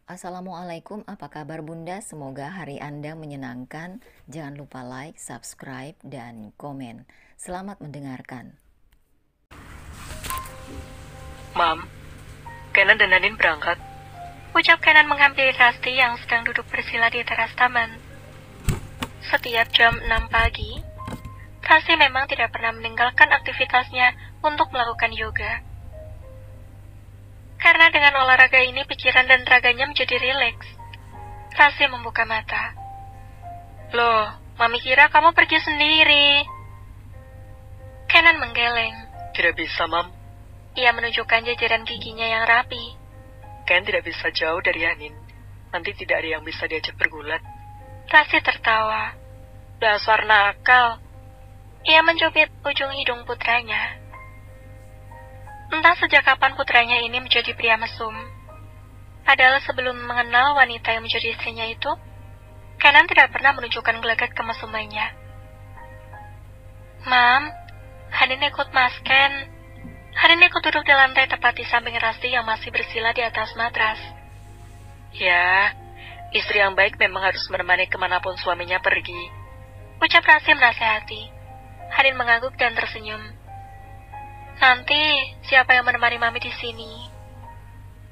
Assalamualaikum, apa kabar Bunda? Semoga hari Anda menyenangkan. Jangan lupa like, subscribe, dan komen. Selamat mendengarkan. Mam, Kenan dan Nadine berangkat. Ucap Kenan menghampiri Rasti yang sedang duduk bersila di teras taman. Setiap jam 6 pagi, Rasti memang tidak pernah meninggalkan aktivitasnya untuk melakukan yoga. Karena dengan olahraga ini pikiran dan raganya menjadi rileks. Rasti membuka mata. Loh, Mami kira kamu pergi sendiri. Kenan menggeleng. Tidak bisa, Mam. Ia menunjukkan jajaran giginya yang rapi. Ken tidak bisa jauh dari Hanin. Nanti tidak ada yang bisa diajak bergulat. Rasti tertawa. Dasar nakal. Ia mencubit ujung hidung putranya. Entah sejak kapan putranya ini menjadi pria mesum. Padahal sebelum mengenal wanita yang menjadi istrinya itu, Kenan tidak pernah menunjukkan gelagat kemesumannya. Mam, Hanin ikut Mas Ken. Hanin ikut duduk di lantai tepat di samping Rasti yang masih bersila di atas matras. Ya, istri yang baik memang harus menemani kemanapun suaminya pergi. Ucap Rasti menasehati. Hanin mengangguk dan tersenyum. Nanti, siapa yang menemani Mami di sini?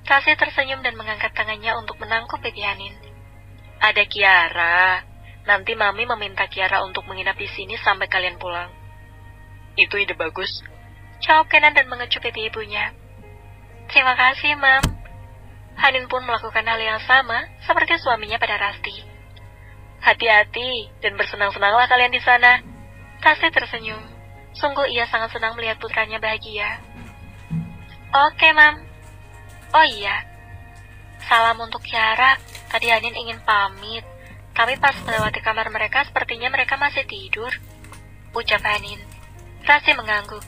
Rasti tersenyum dan mengangkat tangannya untuk menangkup pipi Hanin. Ada Kiara. Nanti Mami meminta Kiara untuk menginap di sini sampai kalian pulang. Itu ide bagus. Jawab Kenan dan mengecup pipi ibunya. Terima kasih, Mam. Hanin pun melakukan hal yang sama seperti suaminya pada Rasti. Hati-hati dan bersenang-senanglah kalian di sana. Rasti tersenyum. Sungguh ia sangat senang melihat putranya bahagia. Oke, Mam. Oh iya, salam untuk Kiara. Tadi Hanin ingin pamit, tapi pas melewati kamar mereka, sepertinya mereka masih tidur. Ucap Hanin. Rasti mengangguk.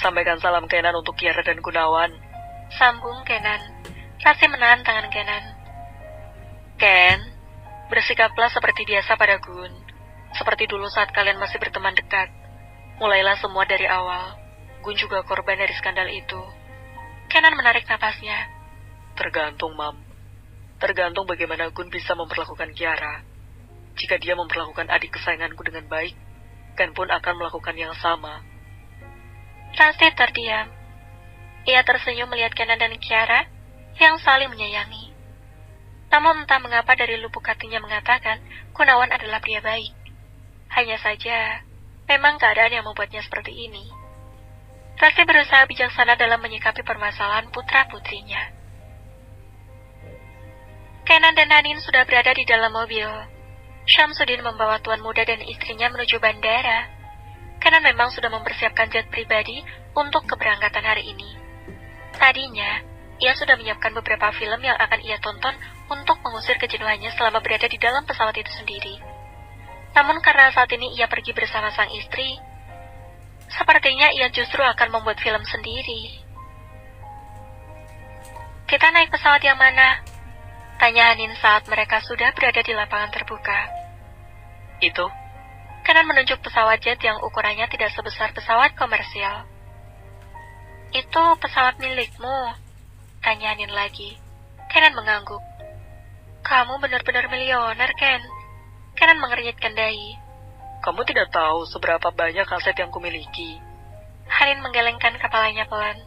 Sampaikan salam Kenan untuk Kiara dan Gunawan. Sambung Kenan. Rasti menahan tangan Kenan. Ken, bersikaplah seperti biasa pada Gun. Seperti dulu saat kalian masih berteman dekat. Mulailah semua dari awal. Gun juga korban dari skandal itu. Kenan menarik napasnya. Tergantung, Mam. Tergantung bagaimana Gun bisa memperlakukan Kiara. Jika dia memperlakukan adik kesayanganku dengan baik, Ken pun akan melakukan yang sama. Rasti terdiam. Ia tersenyum melihat Kenan dan Kiara yang saling menyayangi. Namun entah mengapa dari lubuk hatinya mengatakan Gunawan adalah pria baik. Hanya saja, memang keadaan yang membuatnya seperti ini. Rasti berusaha bijaksana dalam menyikapi permasalahan putra-putrinya. Kenan dan Hanin sudah berada di dalam mobil. Syamsuddin membawa tuan muda dan istrinya menuju bandara. Kenan memang sudah mempersiapkan jet pribadi untuk keberangkatan hari ini. Tadinya, ia sudah menyiapkan beberapa film yang akan ia tonton untuk mengusir kejenuhannya selama berada di dalam pesawat itu sendiri. Namun karena saat ini ia pergi bersama sang istri, sepertinya ia justru akan membuat film sendiri. Kita naik pesawat yang mana? Tanya Hanin saat mereka sudah berada di lapangan terbuka. Itu? Kenan menunjuk pesawat jet yang ukurannya tidak sebesar pesawat komersial. Itu pesawat milikmu? Tanya Hanin lagi. Kenan mengangguk. Kamu benar-benar milioner, Ken. Kenan mengernyitkan dahi. Kamu tidak tahu seberapa banyak aset yang kumiliki. Hanin menggelengkan kepalanya pelan.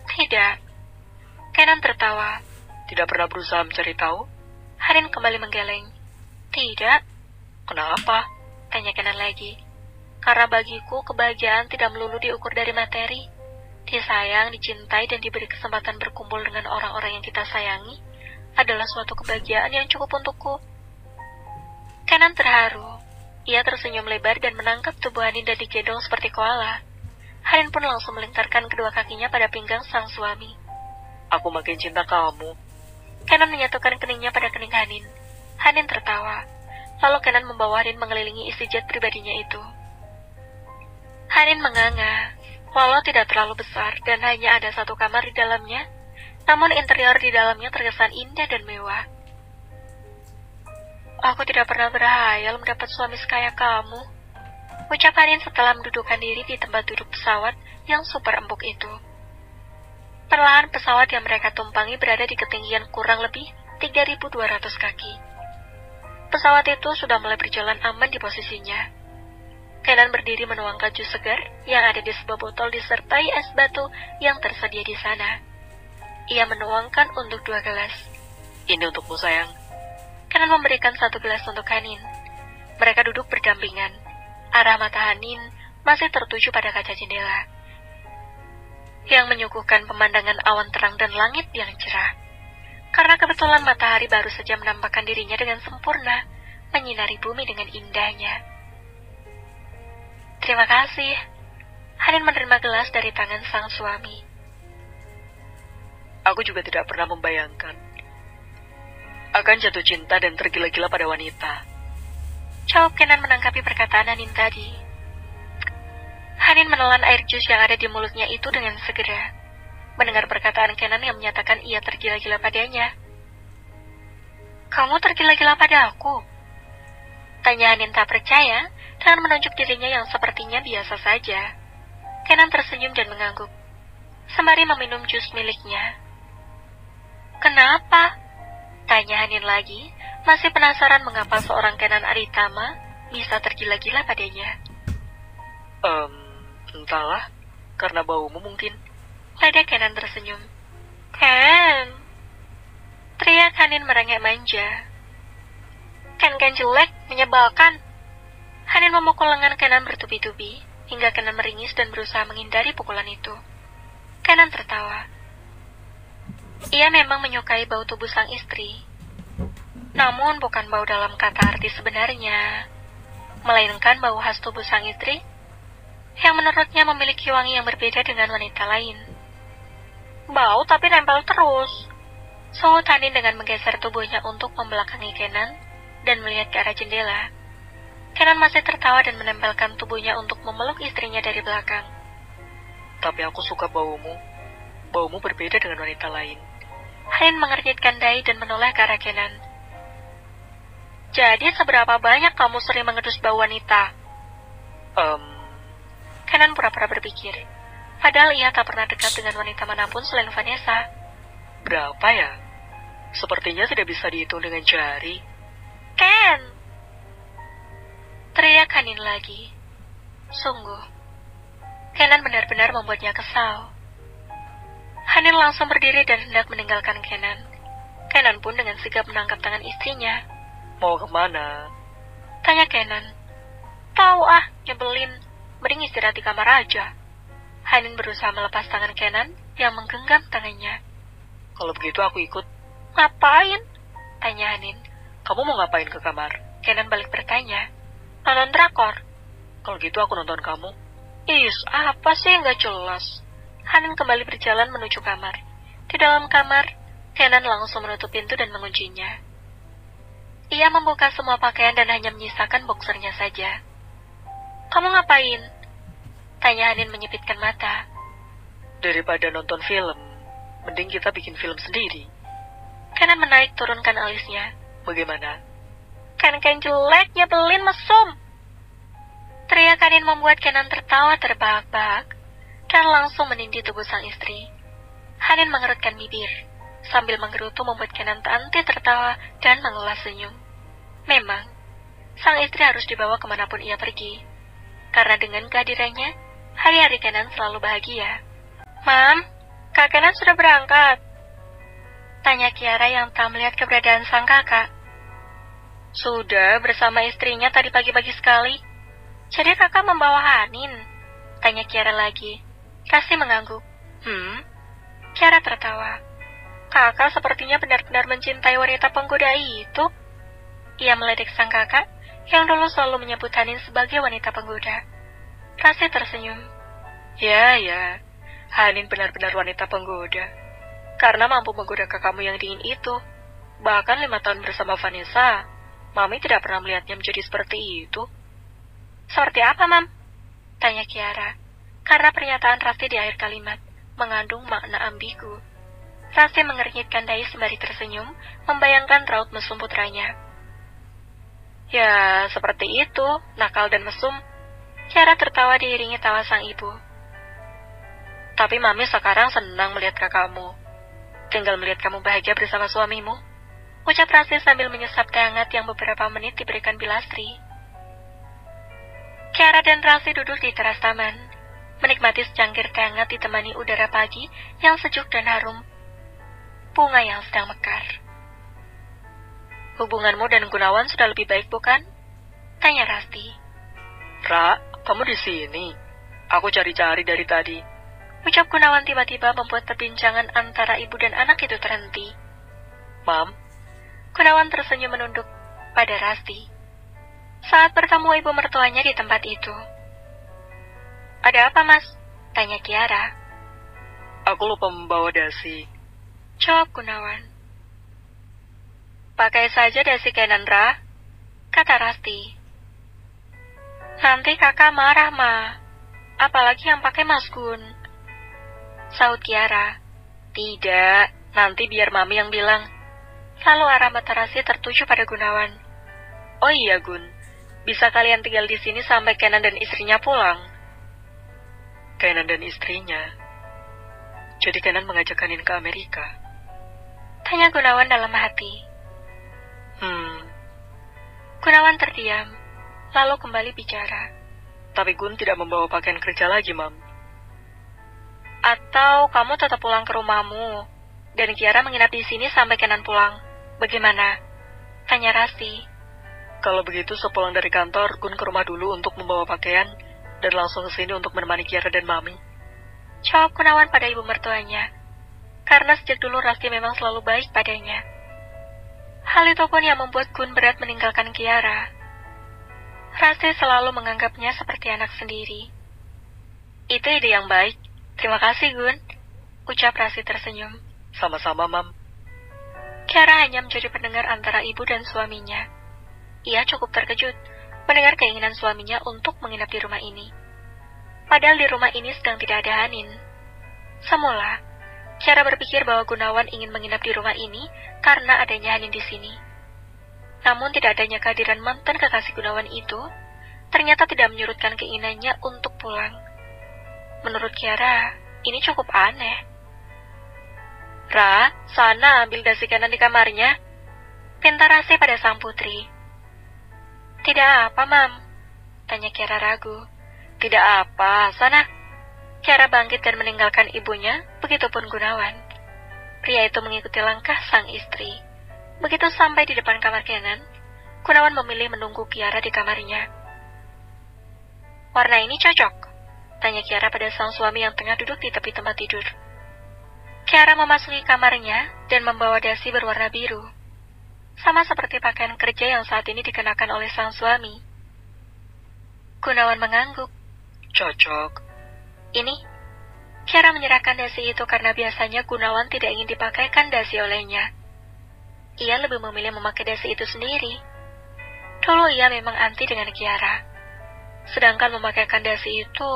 Tidak. Kenan tertawa. Tidak pernah berusaha mencari tahu? Hanin kembali menggeleng. Tidak. Kenapa? Tanya Kenan lagi. Karena bagiku kebahagiaan tidak melulu diukur dari materi. Disayang, dicintai, dan diberi kesempatan berkumpul dengan orang-orang yang kita sayangi adalah suatu kebahagiaan yang cukup untukku. Kenan terharu. Ia tersenyum lebar dan menangkap tubuh Hanin dan digendong seperti koala. Hanin pun langsung melingkarkan kedua kakinya pada pinggang sang suami. Aku makin cinta kamu. Kenan menyatukan keningnya pada kening Hanin. Hanin tertawa. Lalu Kenan membawa Hanin mengelilingi isi jet pribadinya itu. Hanin menganga. Walau tidak terlalu besar dan hanya ada satu kamar di dalamnya, namun interior di dalamnya terkesan indah dan mewah. Aku tidak pernah berhayal mendapat suami sekaya kamu. Ucap Hanin setelah mendudukkan diri di tempat duduk pesawat yang super empuk itu. Perlahan pesawat yang mereka tumpangi berada di ketinggian kurang lebih 3.200 kaki. Pesawat itu sudah mulai berjalan aman di posisinya. Kenan berdiri menuangkan jus segar yang ada di sebuah botol disertai es batu yang tersedia di sana. Ia menuangkan untuk 2 gelas. Ini untukmu sayang. Kenan memberikan 1 gelas untuk Hanin. Mereka duduk berdampingan. Arah mata Hanin masih tertuju pada kaca jendela yang menyuguhkan pemandangan awan terang dan langit yang cerah. Karena kebetulan matahari baru saja menampakkan dirinya dengan sempurna, menyinari bumi dengan indahnya. Terima kasih. Hanin menerima gelas dari tangan sang suami. Aku juga tidak pernah membayangkan akan jatuh cinta dan tergila-gila pada wanita. Jawab Kenan menanggapi perkataan Hanin tadi. Hanin menelan air jus yang ada di mulutnya itu dengan segera. Mendengar perkataan Kenan yang menyatakan ia tergila-gila padanya. Kamu tergila-gila pada aku? Tanya Hanin tak percaya dengan menunjuk dirinya yang sepertinya biasa saja. Kenan tersenyum dan mengangguk, sembari meminum jus miliknya. Kenapa? Tanya Hanin lagi, masih penasaran mengapa seorang Kenan Aritama bisa tergila-gila padanya. Entahlah, karena baumu mungkin. Ledek Kenan tersenyum. Ken! Teriak Hanin merengek manja. Ken jelek, menyebalkan. Hanin memukul lengan Kenan bertubi-tubi, hingga Kenan meringis dan berusaha menghindari pukulan itu. Kenan tertawa. Ia memang menyukai bau tubuh sang istri. Namun bukan bau dalam kata arti sebenarnya, melainkan bau khas tubuh sang istri yang menurutnya memiliki wangi yang berbeda dengan wanita lain. Bau tapi nempel terus. Sahut Hanin dengan menggeser tubuhnya untuk membelakangi Kenan dan melihat ke arah jendela. Kenan masih tertawa dan menempelkan tubuhnya untuk memeluk istrinya dari belakang. Tapi aku suka baumu. Baumu berbeda dengan wanita lain. Hanin mengernyitkan dahi dan menoleh ke arah Kenan. Jadi seberapa banyak kamu sering mengedus bau wanita? Kenan pura-pura berpikir. Padahal ia tak pernah dekat dengan wanita manapun selain Vanessa. Berapa ya? Sepertinya tidak bisa dihitung dengan jari. Ken! Teriak Hanin lagi. Sungguh, Kenan benar-benar membuatnya kesal. Hanin langsung berdiri dan hendak meninggalkan Kenan. Kenan pun dengan sigap menangkap tangan istrinya. Mau kemana? Tanya Kenan. Tahu nyebelin. Mending istirahat di kamar aja. Hanin berusaha melepas tangan Kenan yang menggenggam tangannya. Kalau begitu aku ikut. Ngapain? Tanya Hanin. Kamu mau ngapain ke kamar? Kenan balik bertanya. Nonton drakor. Kalau gitu aku nonton kamu. Apa sih yang gak jelas? Hanin kembali berjalan menuju kamar. Di dalam kamar, Kenan langsung menutup pintu dan menguncinya. Ia membuka semua pakaian dan hanya menyisakan boxernya saja. Kamu ngapain? Tanya Hanin menyipitkan mata. Daripada nonton film, mending kita bikin film sendiri. Kenan menaik turunkan alisnya. Bagaimana? Ken jelek, nyebelin, mesum. Teriak Hanin membuat Kenan tertawa terbahak-bahak dan langsung menindih tubuh sang istri. Hanin mengerutkan bibir, sambil menggerutu membuat Kenan tak henti tertawa dan mengulas senyum. Memang, sang istri harus dibawa kemanapun ia pergi. Karena dengan kehadirannya, hari-hari Kenan selalu bahagia. Mam, Kak Kenan sudah berangkat? Tanya Kiara yang tak melihat keberadaan sang kakak. Sudah, bersama istrinya tadi pagi-pagi sekali. Jadi kakak membawa Hanin? Tanya Kiara lagi. Rasti mengangguk. Kiara tertawa. Kakak sepertinya benar-benar mencintai wanita penggoda itu. Ia meledek sang kakak yang dulu selalu menyebut Hanin sebagai wanita penggoda. Rasti tersenyum. Ya, Hanin benar-benar wanita penggoda. Karena mampu menggoda kakakmu yang dingin itu. Bahkan 5 tahun bersama Vanessa, Mami tidak pernah melihatnya menjadi seperti itu. Seperti apa, Mam? Tanya Kiara. Karena pernyataan Rasti di akhir kalimat mengandung makna ambigu. Rasti mengernyitkan dahi sembari tersenyum, membayangkan raut mesum putranya. Ya, seperti itu, nakal dan mesum. Kiara tertawa diiringi tawa sang ibu. Tapi Mami sekarang senang melihat kakakmu. Tinggal melihat kamu bahagia bersama suamimu. ucap Rasti sambil menyesap teh hangat yang beberapa menit diberikan Bilastri. Kiara dan Rasti duduk di teras taman, menikmati secangkir teh hangat ditemani udara pagi yang sejuk dan harum bunga yang sedang mekar. Hubunganmu dan Gunawan sudah lebih baik, bukan? Tanya Rasti. Ra, kamu di sini? Aku cari-cari dari tadi. Ucap Gunawan tiba-tiba membuat perbincangan antara ibu dan anak itu terhenti. Mam, Gunawan tersenyum menunduk pada Rasti saat bertemu ibu mertuanya di tempat itu. Ada apa, Mas? Tanya Kiara. aku lupa membawa dasi. Jawab Gunawan. Pakai saja dasi Canon, Ra, kata Rasti. Nanti kakak marah, Ma. Apalagi yang pakai Mas Gun. Saut Kiara. Tidak, nanti biar Mami yang bilang. Lalu arah mata Rasti tertuju pada Gunawan. Oh iya, Gun. Bisa kalian tinggal di sini sampai Kenan dan istrinya pulang? Kenan dan istrinya? Jadi Kenan mengajak Kanin ke Amerika? Tanya Gunawan dalam hati. Gunawan terdiam, lalu kembali bicara. Tapi Gun tidak membawa pakaian kerja lagi, Mam. Atau kamu tetap pulang ke rumahmu, dan Kiara menginap di sini sampai Kenan pulang. Bagaimana? Tanya Rasti. Kalau begitu, sepulang dari kantor, Gun ke rumah dulu untuk membawa pakaian, dan langsung ke sini untuk menemani Kiara dan Mami. Jawab Gunawan pada ibu mertuanya, karena sejak dulu Rasti memang selalu baik padanya. Hal itu pun yang membuat Gun berat meninggalkan Kiara. Rasti selalu menganggapnya seperti anak sendiri. Itu ide yang baik. Terima kasih, Gun. Ucap Rasti tersenyum. Sama-sama, Mam. Kiara hanya menjadi pendengar antara ibu dan suaminya. Ia cukup terkejut mendengar keinginan suaminya untuk menginap di rumah ini. Padahal di rumah ini sedang tidak ada Hanin. Semula, Kiara berpikir bahwa Gunawan ingin menginap di rumah ini karena adanya Hanin di sini. Namun tidak adanya kehadiran mantan kekasih Gunawan itu, ternyata tidak menyurutkan keinginannya untuk pulang. Menurut Kiara, ini cukup aneh. Ra, sana ambil dasi Kenan di kamarnya. Pinta Rasti pada sang putri. Tidak apa, Mam? Tanya Kiara ragu. Tidak apa, sana. Kiara bangkit dan meninggalkan ibunya, begitupun Gunawan. Pria itu mengikuti langkah sang istri. Begitu sampai di depan kamar Kenan, Gunawan memilih menunggu Kiara di kamarnya. Warna ini cocok? Tanya Kiara pada sang suami yang tengah duduk di tepi tempat tidur. Kiara memasuki kamarnya dan membawa dasi berwarna biru. Sama seperti pakaian kerja yang saat ini dikenakan oleh sang suami. Gunawan mengangguk. Cocok. Ini, Kiara menyerahkan dasi itu karena biasanya Gunawan tidak ingin dipakaikan dasi olehnya. Ia lebih memilih memakai dasi itu sendiri. Dulu ia memang anti dengan Kiara. Sedangkan memakaikan dasi itu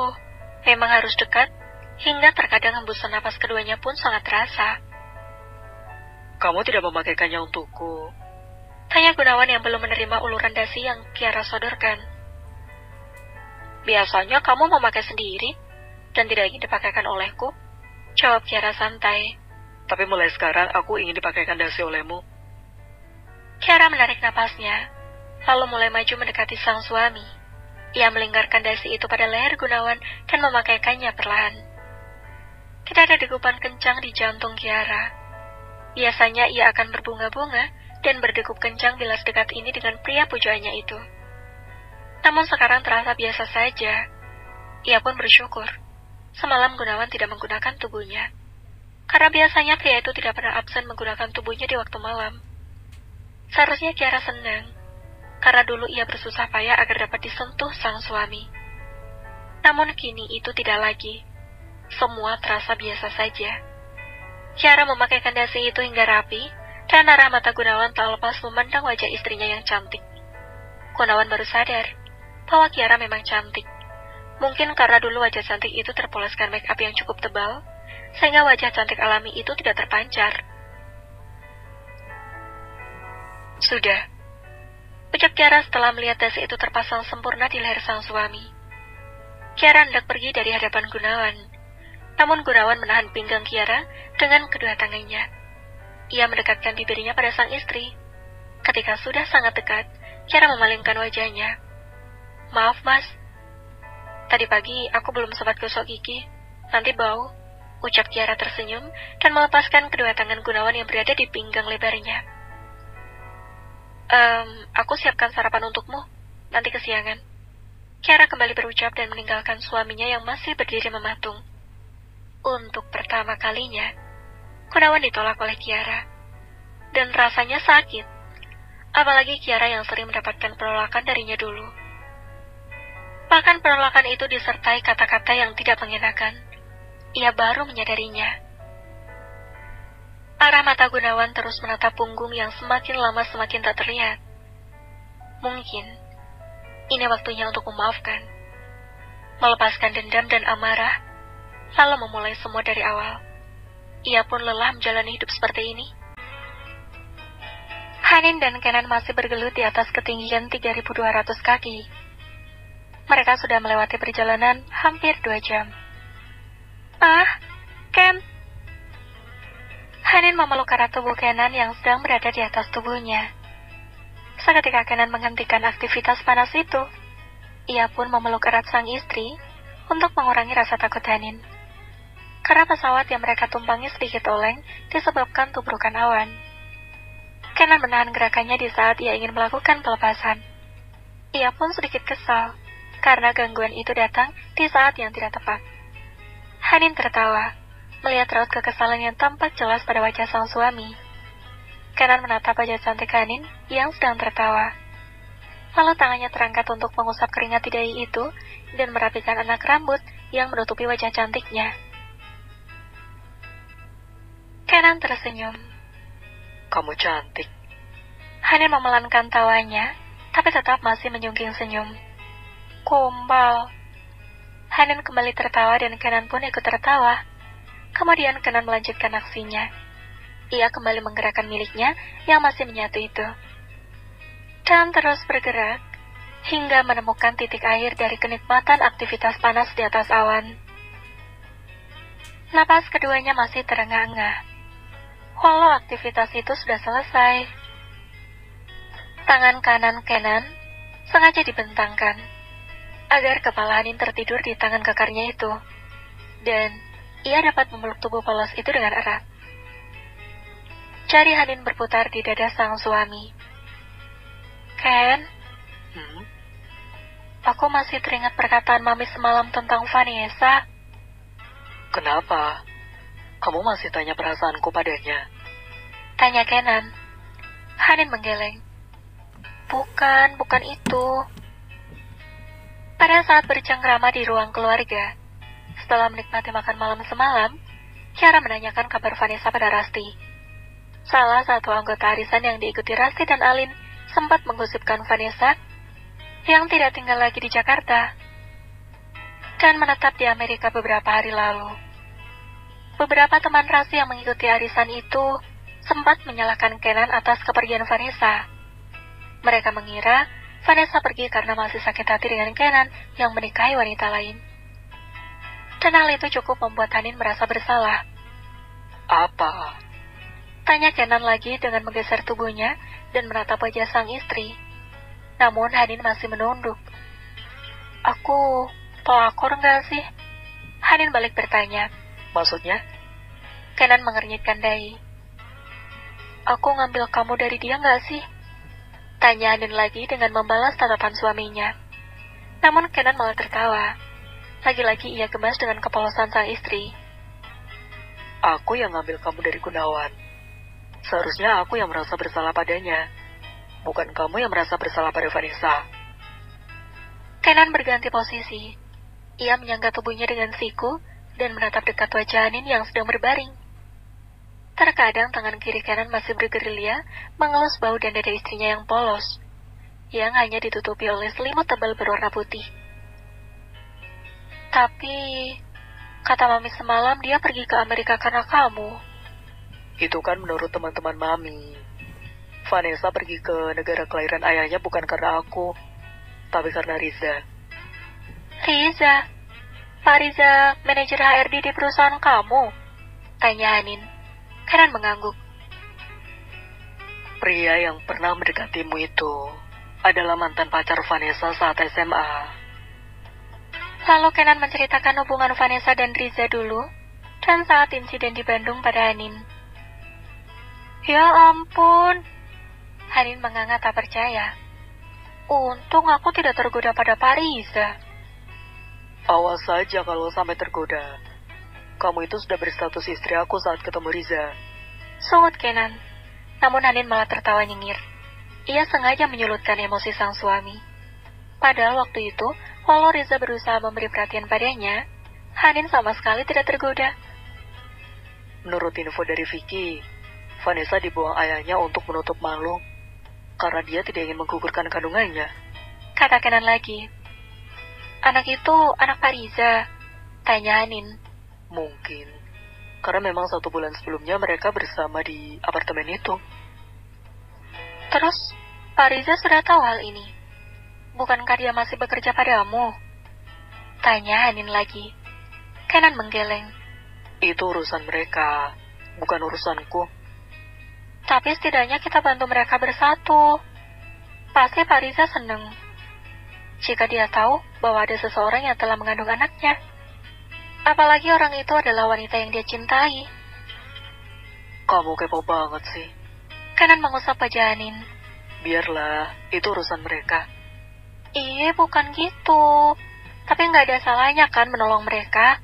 memang harus dekat, hingga terkadang hembusan napas keduanya pun sangat terasa. Kamu tidak memakaikannya untukku? Tanya Gunawan yang belum menerima uluran dasi yang Kiara sodorkan. Biasanya kamu memakai sendiri, dan tidak ingin dipakaikan olehku, jawab Kiara santai. Tapi mulai sekarang aku ingin dipakaikan dasi olehmu. Kiara menarik napasnya, lalu mulai maju mendekati sang suami. Ia melingkarkan dasi itu pada leher Gunawan dan memakaikannya perlahan. Tidak ada degupan kencang di jantung Kiara. Biasanya ia akan berbunga-bunga dan berdegup kencang bila sedekat ini dengan pria pujaannya itu. Namun sekarang terasa biasa saja. Ia pun bersyukur. Semalam Gunawan tidak menggunakan tubuhnya. Karena biasanya pria itu tidak pernah absen menggunakan tubuhnya di waktu malam. Seharusnya Kiara senang, karena dulu ia bersusah payah agar dapat disentuh sang suami. Namun kini itu tidak lagi. Semua terasa biasa saja. Kiara memakaikan dasi itu hingga rapi, dan arah mata Gunawan tak lepas memandang wajah istrinya yang cantik. Gunawan baru sadar bahwa Kiara memang cantik. Mungkin karena dulu wajah cantik itu terpoleskan make up yang cukup tebal, sehingga wajah cantik alami itu tidak terpancar. Sudah, ucap Kiara setelah melihat dasi itu terpasang sempurna di leher sang suami. Kiara hendak pergi dari hadapan Gunawan, namun Gunawan menahan pinggang Kiara dengan kedua tangannya. Ia mendekatkan bibirnya pada sang istri, Ketika sudah sangat dekat, Kiara memalingkan wajahnya. "Maaf, Mas. Tadi pagi aku belum sempat gosok gigi. Nanti bau," ucap Kiara tersenyum dan melepaskan kedua tangan Gunawan yang berada di pinggang lebarnya. Aku siapkan sarapan untukmu. Nanti kesiangan." Kiara kembali berucap dan meninggalkan suaminya yang masih berdiri mematung. Untuk pertama kalinya, Gunawan ditolak oleh Kiara. Dan rasanya sakit. Apalagi Kiara yang sering mendapatkan penolakan darinya dulu. Bahkan penolakan itu disertai kata-kata yang tidak mengenakan. Ia baru menyadarinya. Arah mata Gunawan terus menatap punggung yang semakin lama semakin tak terlihat. Mungkin ini waktunya untuk memaafkan, melepaskan dendam dan amarah, lalu memulai semua dari awal. Ia pun lelah menjalani hidup seperti ini. Hanin dan Kenan masih bergelut di atas ketinggian 3.200 kaki. Mereka sudah melewati perjalanan hampir 2 jam. Ken. Hanin memeluk erat tubuh Kenan yang sedang berada di atas tubuhnya. Seketika Kenan menghentikan aktivitas panas itu. Ia pun memeluk erat sang istri untuk mengurangi rasa takut Hanin. Karena pesawat yang mereka tumpangi sedikit oleng disebabkan tubrukan awan. Kenan menahan gerakannya di saat ia ingin melakukan pelepasan. Ia pun sedikit kesal, karena gangguan itu datang di saat yang tidak tepat. Hanin tertawa, melihat raut kekesalan yang tampak jelas pada wajah sang suami. Kenan menatap wajah cantik Hanin yang sedang tertawa. Lalu tangannya terangkat untuk mengusap keringat di dahi itu dan merapikan anak rambut yang menutupi wajah cantiknya. Kenan tersenyum. "Kamu cantik." Hanin memelankan tawanya, tapi tetap masih menyungging senyum. "Gombal." Hanin kembali tertawa dan Kenan pun ikut tertawa. Kemudian Kenan melanjutkan aksinya. Ia kembali menggerakkan miliknya yang masih menyatu itu. Dan terus bergerak, hingga menemukan titik akhir dari kenikmatan aktivitas panas di atas awan. Napas keduanya masih terengah-engah. Walau aktivitas itu sudah selesai. Tangan kanan Kenan sengaja dibentangkan, agar kepala Hanin tertidur di tangan kekarnya itu, dan ia dapat memeluk tubuh polos itu dengan erat. Jari Hanin berputar di dada sang suami. "Ken, aku masih teringat perkataan Mami semalam tentang Vanessa." "Kenapa? Kamu masih tanya perasaanku padanya?" tanya Kenan. Hanin menggeleng. Bukan itu. Pada saat bercengkrama di ruang keluarga, setelah menikmati makan malam semalam, Kiara menanyakan kabar Vanessa pada Rasti. Salah satu anggota arisan yang diikuti Rasti dan Alin sempat menggosipkan Vanessa yang tidak tinggal lagi di Jakarta dan menetap di Amerika beberapa hari lalu. Beberapa teman Rasti yang mengikuti arisan itu sempat menyalahkan Kenan atas kepergian Vanessa. Mereka mengira Vanessa pergi karena masih sakit hati dengan Kenan yang menikahi wanita lain. Dan hal itu cukup membuat Hanin merasa bersalah. "Apa?" tanya Kenan lagi dengan menggeser tubuhnya dan menatap wajah sang istri. Namun Hanin masih menunduk. "Aku pelakor nggak sih?" Hanin balik bertanya. "Maksudnya?" Kenan mengernyitkan dahi. "Aku ngambil kamu dari dia nggak sih?" tanya Hanin lagi dengan membalas tatapan suaminya. Namun Kenan malah tertawa. Lagi-lagi ia gemas dengan kepolosan sang istri. "Aku yang ngambil kamu dari Gunawan. Seharusnya aku yang merasa bersalah padanya, bukan kamu yang merasa bersalah pada Vanessa." Kenan berganti posisi. Ia menyangga tubuhnya dengan siku dan menatap dekat wajah Hanin yang sedang berbaring. Terkadang tangan kiri Kenan masih bergerilya mengelus bahu dan dada istrinya yang polos, yang hanya ditutupi oleh selimut tebal berwarna putih. "Tapi, kata Mami semalam dia pergi ke Amerika karena kamu." "Itu kan menurut teman-teman Mami. Vanessa pergi ke negara kelahiran ayahnya bukan karena aku, tapi karena Riza." "Riza? Pak Riza, manajer HRD di perusahaan kamu?" tanya Hanin. Kenan mengangguk. Pria yang pernah mendekatimu itu adalah mantan pacar Vanessa saat SMA. Lalu Kenan menceritakan hubungan Vanessa dan Riza dulu, dan saat insiden di Bandung pada Hanin. Ya ampun, Hanin menganga tak percaya. Untung aku tidak tergoda pada Pak Riza. Awas saja kalau sampai tergoda. Kamu itu sudah berstatus istri aku saat ketemu Riza. Sungut Kenan. Namun Hanin malah tertawa nyengir. Ia sengaja menyulutkan emosi sang suami. Padahal waktu itu, walau Riza berusaha memberi perhatian padanya, Hanin sama sekali tidak tergoda. Menurut info dari Vicky, Vanessa dibuang ayahnya untuk menutup malu karena dia tidak ingin menggugurkan kandungannya. Kata Kenan lagi. Anak itu anak Pak Riza, tanya Hanin. Mungkin, karena memang 1 bulan sebelumnya mereka bersama di apartemen itu. Terus, Pak Riza sudah tahu hal ini. Bukankah dia masih bekerja padamu? Tanya Hanin lagi. Kenan menggeleng. Itu urusan mereka, bukan urusanku. Tapi setidaknya kita bantu mereka bersatu. Pasti Pak Riza seneng jika dia tahu bahwa ada seseorang yang telah mengandung anaknya. Apalagi orang itu adalah wanita yang dia cintai. Kamu kepo banget sih. Kenan mengusap wajah Hanin. Biarlah, itu urusan mereka. Iya, bukan gitu. Tapi nggak ada salahnya kan menolong mereka.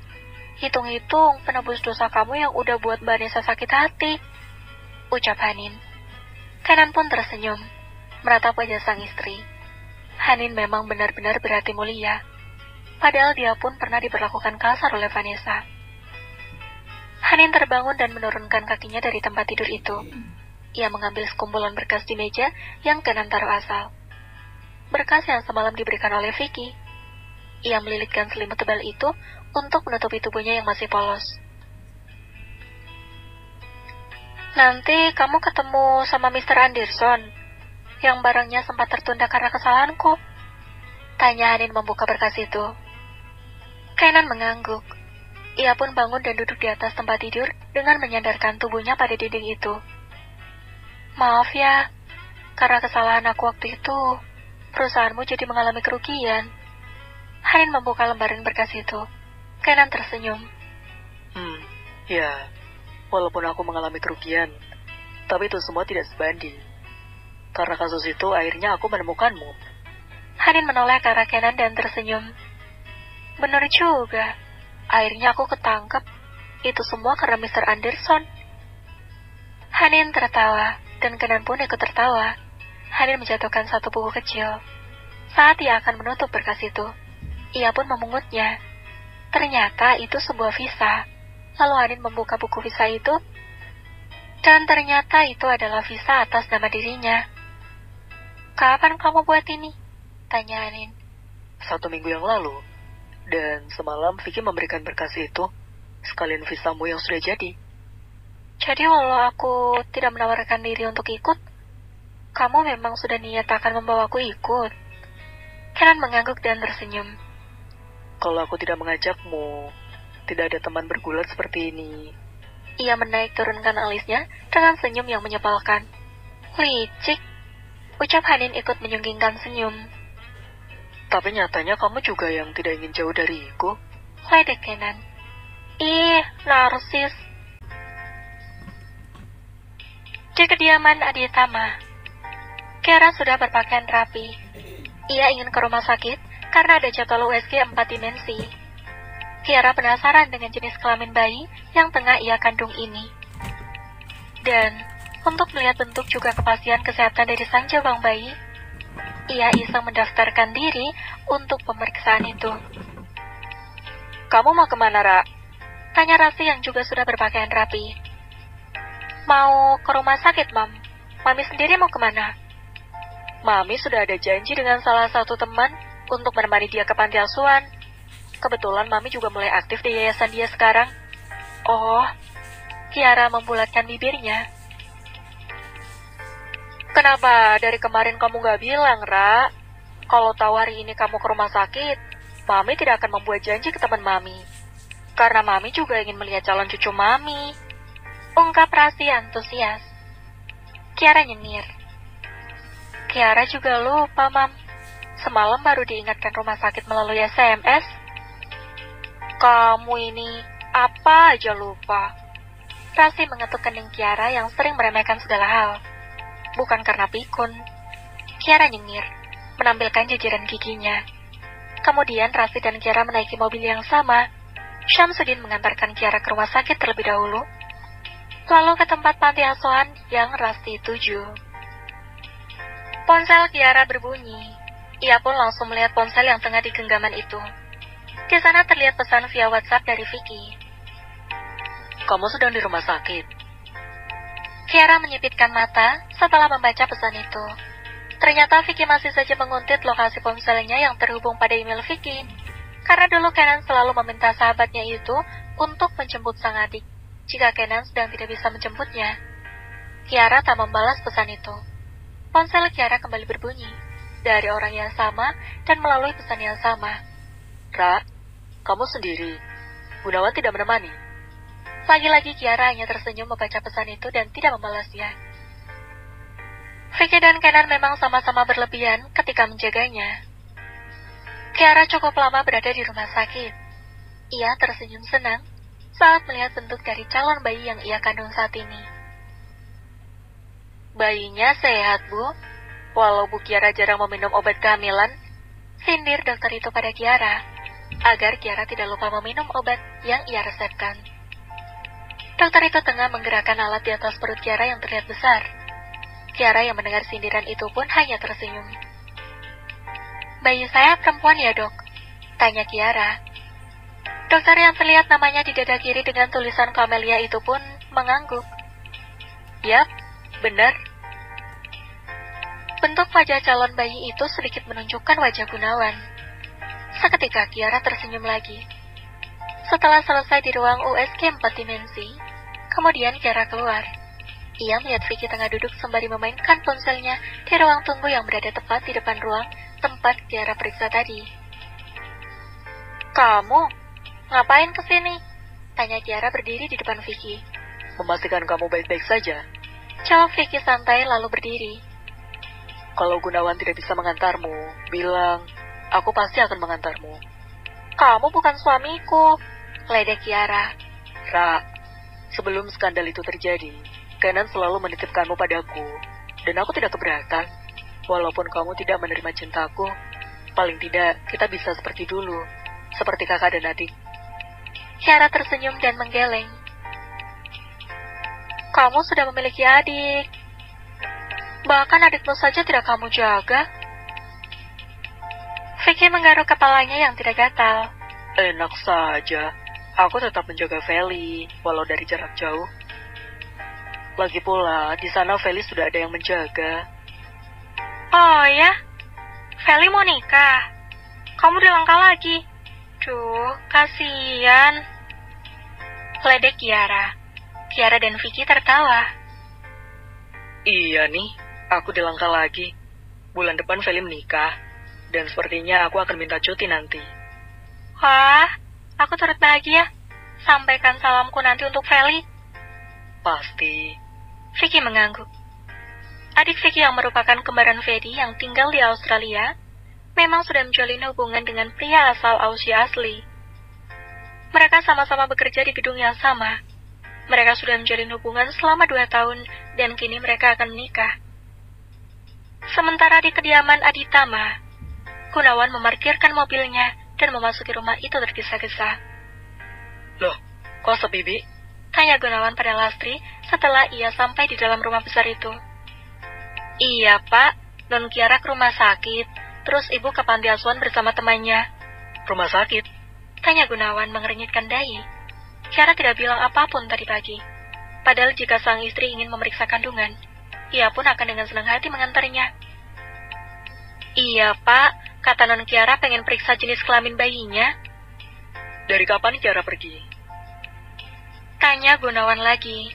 Hitung-hitung penebus dosa kamu yang udah buat Vanessa sakit hati, ucap Hanin. Kenan pun tersenyum, meratap wajah sang istri. Hanin memang benar-benar berhati mulia. Padahal dia pun pernah diperlakukan kasar oleh Vanessa. Hanin terbangun dan menurunkan kakinya dari tempat tidur itu. Ia mengambil sekumpulan berkas di meja yang Kenan taruh asal. Berkas yang semalam diberikan oleh Vicky. Ia melilitkan selimut tebal itu untuk menutupi tubuhnya yang masih polos. Nanti kamu ketemu sama Mr. Anderson, yang barangnya sempat tertunda karena kesalahanku. Tanya Hanin membuka berkas itu. Kenan mengangguk. Ia pun bangun dan duduk di atas tempat tidur dengan menyandarkan tubuhnya pada dinding itu. Maaf ya, karena kesalahan aku waktu itu, perusahaanmu jadi mengalami kerugian. Hanin membuka lembaran berkas itu. Kenan tersenyum. Ya, walaupun aku mengalami kerugian, tapi itu semua tidak sebanding. Karena kasus itu akhirnya aku menemukanmu. Hanin menoleh ke arah Kenan dan tersenyum. Benar juga. Akhirnya aku ketangkep. Itu semua karena Mr. Anderson. Hanin tertawa, dan Kenan pun ikut tertawa. Hanin menjatuhkan satu buku kecil. Saat ia akan menutup berkas itu, ia pun memungutnya. Ternyata itu sebuah visa. Lalu Hanin membuka buku visa itu, dan ternyata itu adalah visa atas nama dirinya. Kapan kamu buat ini? Tanya Hanin. 1 minggu yang lalu. Dan semalam Vicky memberikan berkas itu, sekalian visamu yang sudah jadi. Jadi walau aku tidak menawarkan diri untuk ikut, kamu memang sudah niat akan membawaku ikut. Kenan mengangguk dan tersenyum. Kalau aku tidak mengajakmu, tidak ada teman bergulat seperti ini. Ia menaik turunkan alisnya dengan senyum yang menyebalkan. Licik, ucap Hanin ikut menyunggingkan senyum. Tapi nyatanya kamu juga yang tidak ingin jauh dariku. Ledek Kenan. Ih, narsis. Di kediaman Aditama, Kiara sudah berpakaian rapi. Ia ingin ke rumah sakit karena ada jadwal USG 4 dimensi. Kiara penasaran dengan jenis kelamin bayi yang tengah ia kandung ini. Dan untuk melihat bentuk juga kepastian kesehatan dari sang jabang bayi, ia iseng mendaftarkan diri untuk pemeriksaan itu. Kamu mau kemana, Ra? Tanya Rasi yang juga sudah berpakaian rapi. Mau ke rumah sakit, Mam. Mami sendiri mau kemana? Mami sudah ada janji dengan salah satu teman untuk menemani dia ke panti asuhan. Kebetulan Mami juga mulai aktif di yayasan dia sekarang. Oh, Kiara membulatkan bibirnya. Kenapa dari kemarin kamu gak bilang, Ra? Kalau tahu hari ini kamu ke rumah sakit, Mami tidak akan membuat janji ke teman Mami. Karena Mami juga ingin melihat calon cucu Mami. Ungkap Rasi antusias. Kiara nyengir. Kiara juga lupa, Mam. Semalam baru diingatkan rumah sakit melalui SMS. Kamu ini apa aja lupa. Rasi mengetuk kening Kiara yang sering meremehkan segala hal. Bukan karena pikun. Kiara nyengir, menampilkan jajaran giginya. Kemudian Rasi dan Kiara menaiki mobil yang sama. Syamsuddin mengantarkan Kiara ke rumah sakit terlebih dahulu, lalu ke tempat panti asuhan yang Rasi tuju. Ponsel Kiara berbunyi. Ia pun langsung melihat ponsel yang tengah di genggaman itu. Di sana terlihat pesan via WhatsApp dari Vicky. Kamu sedang di rumah sakit. Kiara menyipitkan mata setelah membaca pesan itu. Ternyata Vicky masih saja menguntit lokasi ponselnya yang terhubung pada email Vicky. Karena dulu Kenan selalu meminta sahabatnya itu untuk menjemput sang adik jika Kenan sedang tidak bisa menjemputnya. Kiara tak membalas pesan itu. Ponsel Kiara kembali berbunyi dari orang yang sama dan melalui pesan yang sama. Ra, kamu sendiri. Gunawan tidak menemani. Lagi-lagi Kiara hanya tersenyum membaca pesan itu dan tidak membalasnya. Vicky dan Kenan memang sama-sama berlebihan ketika menjaganya. Kiara cukup lama berada di rumah sakit. Ia tersenyum senang saat melihat bentuk dari calon bayi yang ia kandung saat ini. Bayinya sehat, Bu. Walau Bu Kiara jarang meminum obat kehamilan, sindir dokter itu pada Kiara, agar Kiara tidak lupa meminum obat yang ia resepkan. Dokter itu tengah menggerakkan alat di atas perut Kiara yang terlihat besar. Kiara yang mendengar sindiran itu pun hanya tersenyum. Bayi saya perempuan ya, Dok? Tanya Kiara. Dokter yang terlihat namanya di dada kiri dengan tulisan Camelia itu pun mengangguk. Yap, benar. Bentuk wajah calon bayi itu sedikit menunjukkan wajah Gunawan. Seketika Kiara tersenyum lagi. Setelah selesai di ruang USG 4 dimensi, kemudian Kiara keluar. Ia melihat Vicky tengah duduk sembari memainkan ponselnya di ruang tunggu yang berada tepat di depan ruang tempat Kiara periksa tadi. Kamu ngapain kesini? Tanya Kiara berdiri di depan Vicky. Memastikan kamu baik-baik saja. Jawab Vicky santai lalu berdiri. Kalau Gunawan tidak bisa mengantarmu, bilang, aku pasti akan mengantarmu. Kamu bukan suamiku, ledek Kiara. Ra, sebelum skandal itu terjadi, Kenan selalu menitipkanmu padaku, dan aku tidak keberatan. Walaupun kamu tidak menerima cintaku, paling tidak kita bisa seperti dulu, seperti kakak dan adik. Kiara tersenyum dan menggeleng. Kamu sudah memiliki adik. Bahkan adikmu saja tidak kamu jaga. Vicky menggaruk kepalanya yang tidak gatal. Enak saja, aku tetap menjaga Feli, walau dari jarak jauh. Lagi pula, di sana Feli sudah ada yang menjaga. Oh ya? Feli mau nikah? Kamu udah langkah lagi? Duh, kasihan. Ledek Kiara. Kiara dan Vicky tertawa. Iya nih, aku dilangkah lagi. Bulan depan Feli menikah, dan sepertinya aku akan minta cuti nanti. Wah, aku turut bahagia. Sampaikan salamku nanti untuk Feli. Pasti. Vicky mengangguk. Adik Vicky yang merupakan kembaran Fedi yang tinggal di Australia, memang sudah menjalin hubungan dengan pria asal Aussie asli. Mereka sama-sama bekerja di gedung yang sama. Mereka sudah menjalin hubungan selama 2 tahun, dan kini mereka akan menikah. Sementara di kediaman Aditama, Gunawan memarkirkan mobilnya dan memasuki rumah itu tergesa-gesa. Loh, kok sepi, Bi? Tanya Gunawan pada Lastri setelah ia sampai di dalam rumah besar itu. Iya, Pak. Non Kiara ke rumah sakit, terus ibu ke panti asuhan bersama temannya. Rumah sakit? Tanya Gunawan mengernyitkan dahi. Kiara tidak bilang apapun tadi pagi. Padahal jika sang istri ingin memeriksa kandungan, ia pun akan dengan senang hati mengantarnya. Iya, Pak. Kata Non Kiara pengen periksa jenis kelamin bayinya. Dari kapan Kiara pergi? Tanya Gunawan lagi.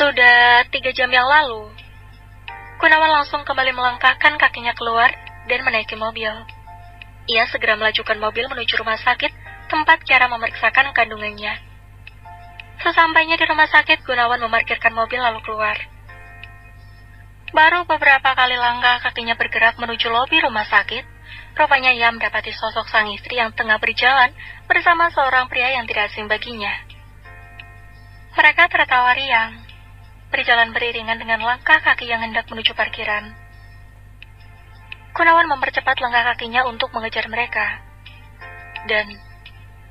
Sudah 3 jam yang lalu. Gunawan langsung kembali melangkahkan kakinya keluar dan menaiki mobil. Ia segera melajukan mobil menuju rumah sakit tempat Kiara memeriksakan kandungannya. Sesampainya di rumah sakit, Gunawan memarkirkan mobil lalu keluar. Baru beberapa kali langkah kakinya bergerak menuju lobi rumah sakit, rupanya ia mendapati sosok sang istri yang tengah berjalan bersama seorang pria yang tidak asing baginya. Mereka tertawa riang, berjalan beriringan dengan langkah kaki yang hendak menuju parkiran. Gunawan mempercepat langkah kakinya untuk mengejar mereka. Dan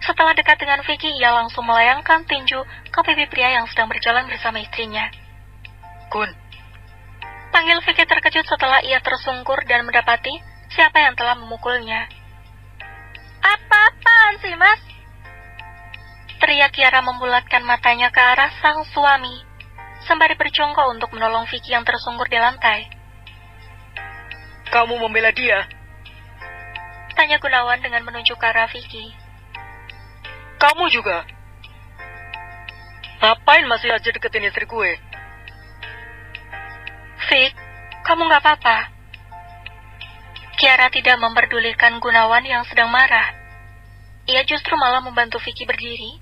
setelah dekat dengan Vicky, ia langsung melayangkan tinju ke pipi pria yang sedang berjalan bersama istrinya. Gun, Panggil Vicky terkejut setelah ia tersungkur dan mendapati siapa yang telah memukulnya. Apa-apaan sih, Mas? Teriak Kiara membulatkan matanya ke arah sang suami, sembari berjongkok untuk menolong Vicky yang tersungkur di lantai. kamu membela dia? Tanya Gunawan dengan menunjuk ke arah Vicky. Kamu juga? Ngapain masih aja deketin istri gue? Vic, kamu gak apa-apa? Kiara tidak memperdulikan Gunawan yang sedang marah. Ia justru malah membantu Vicky berdiri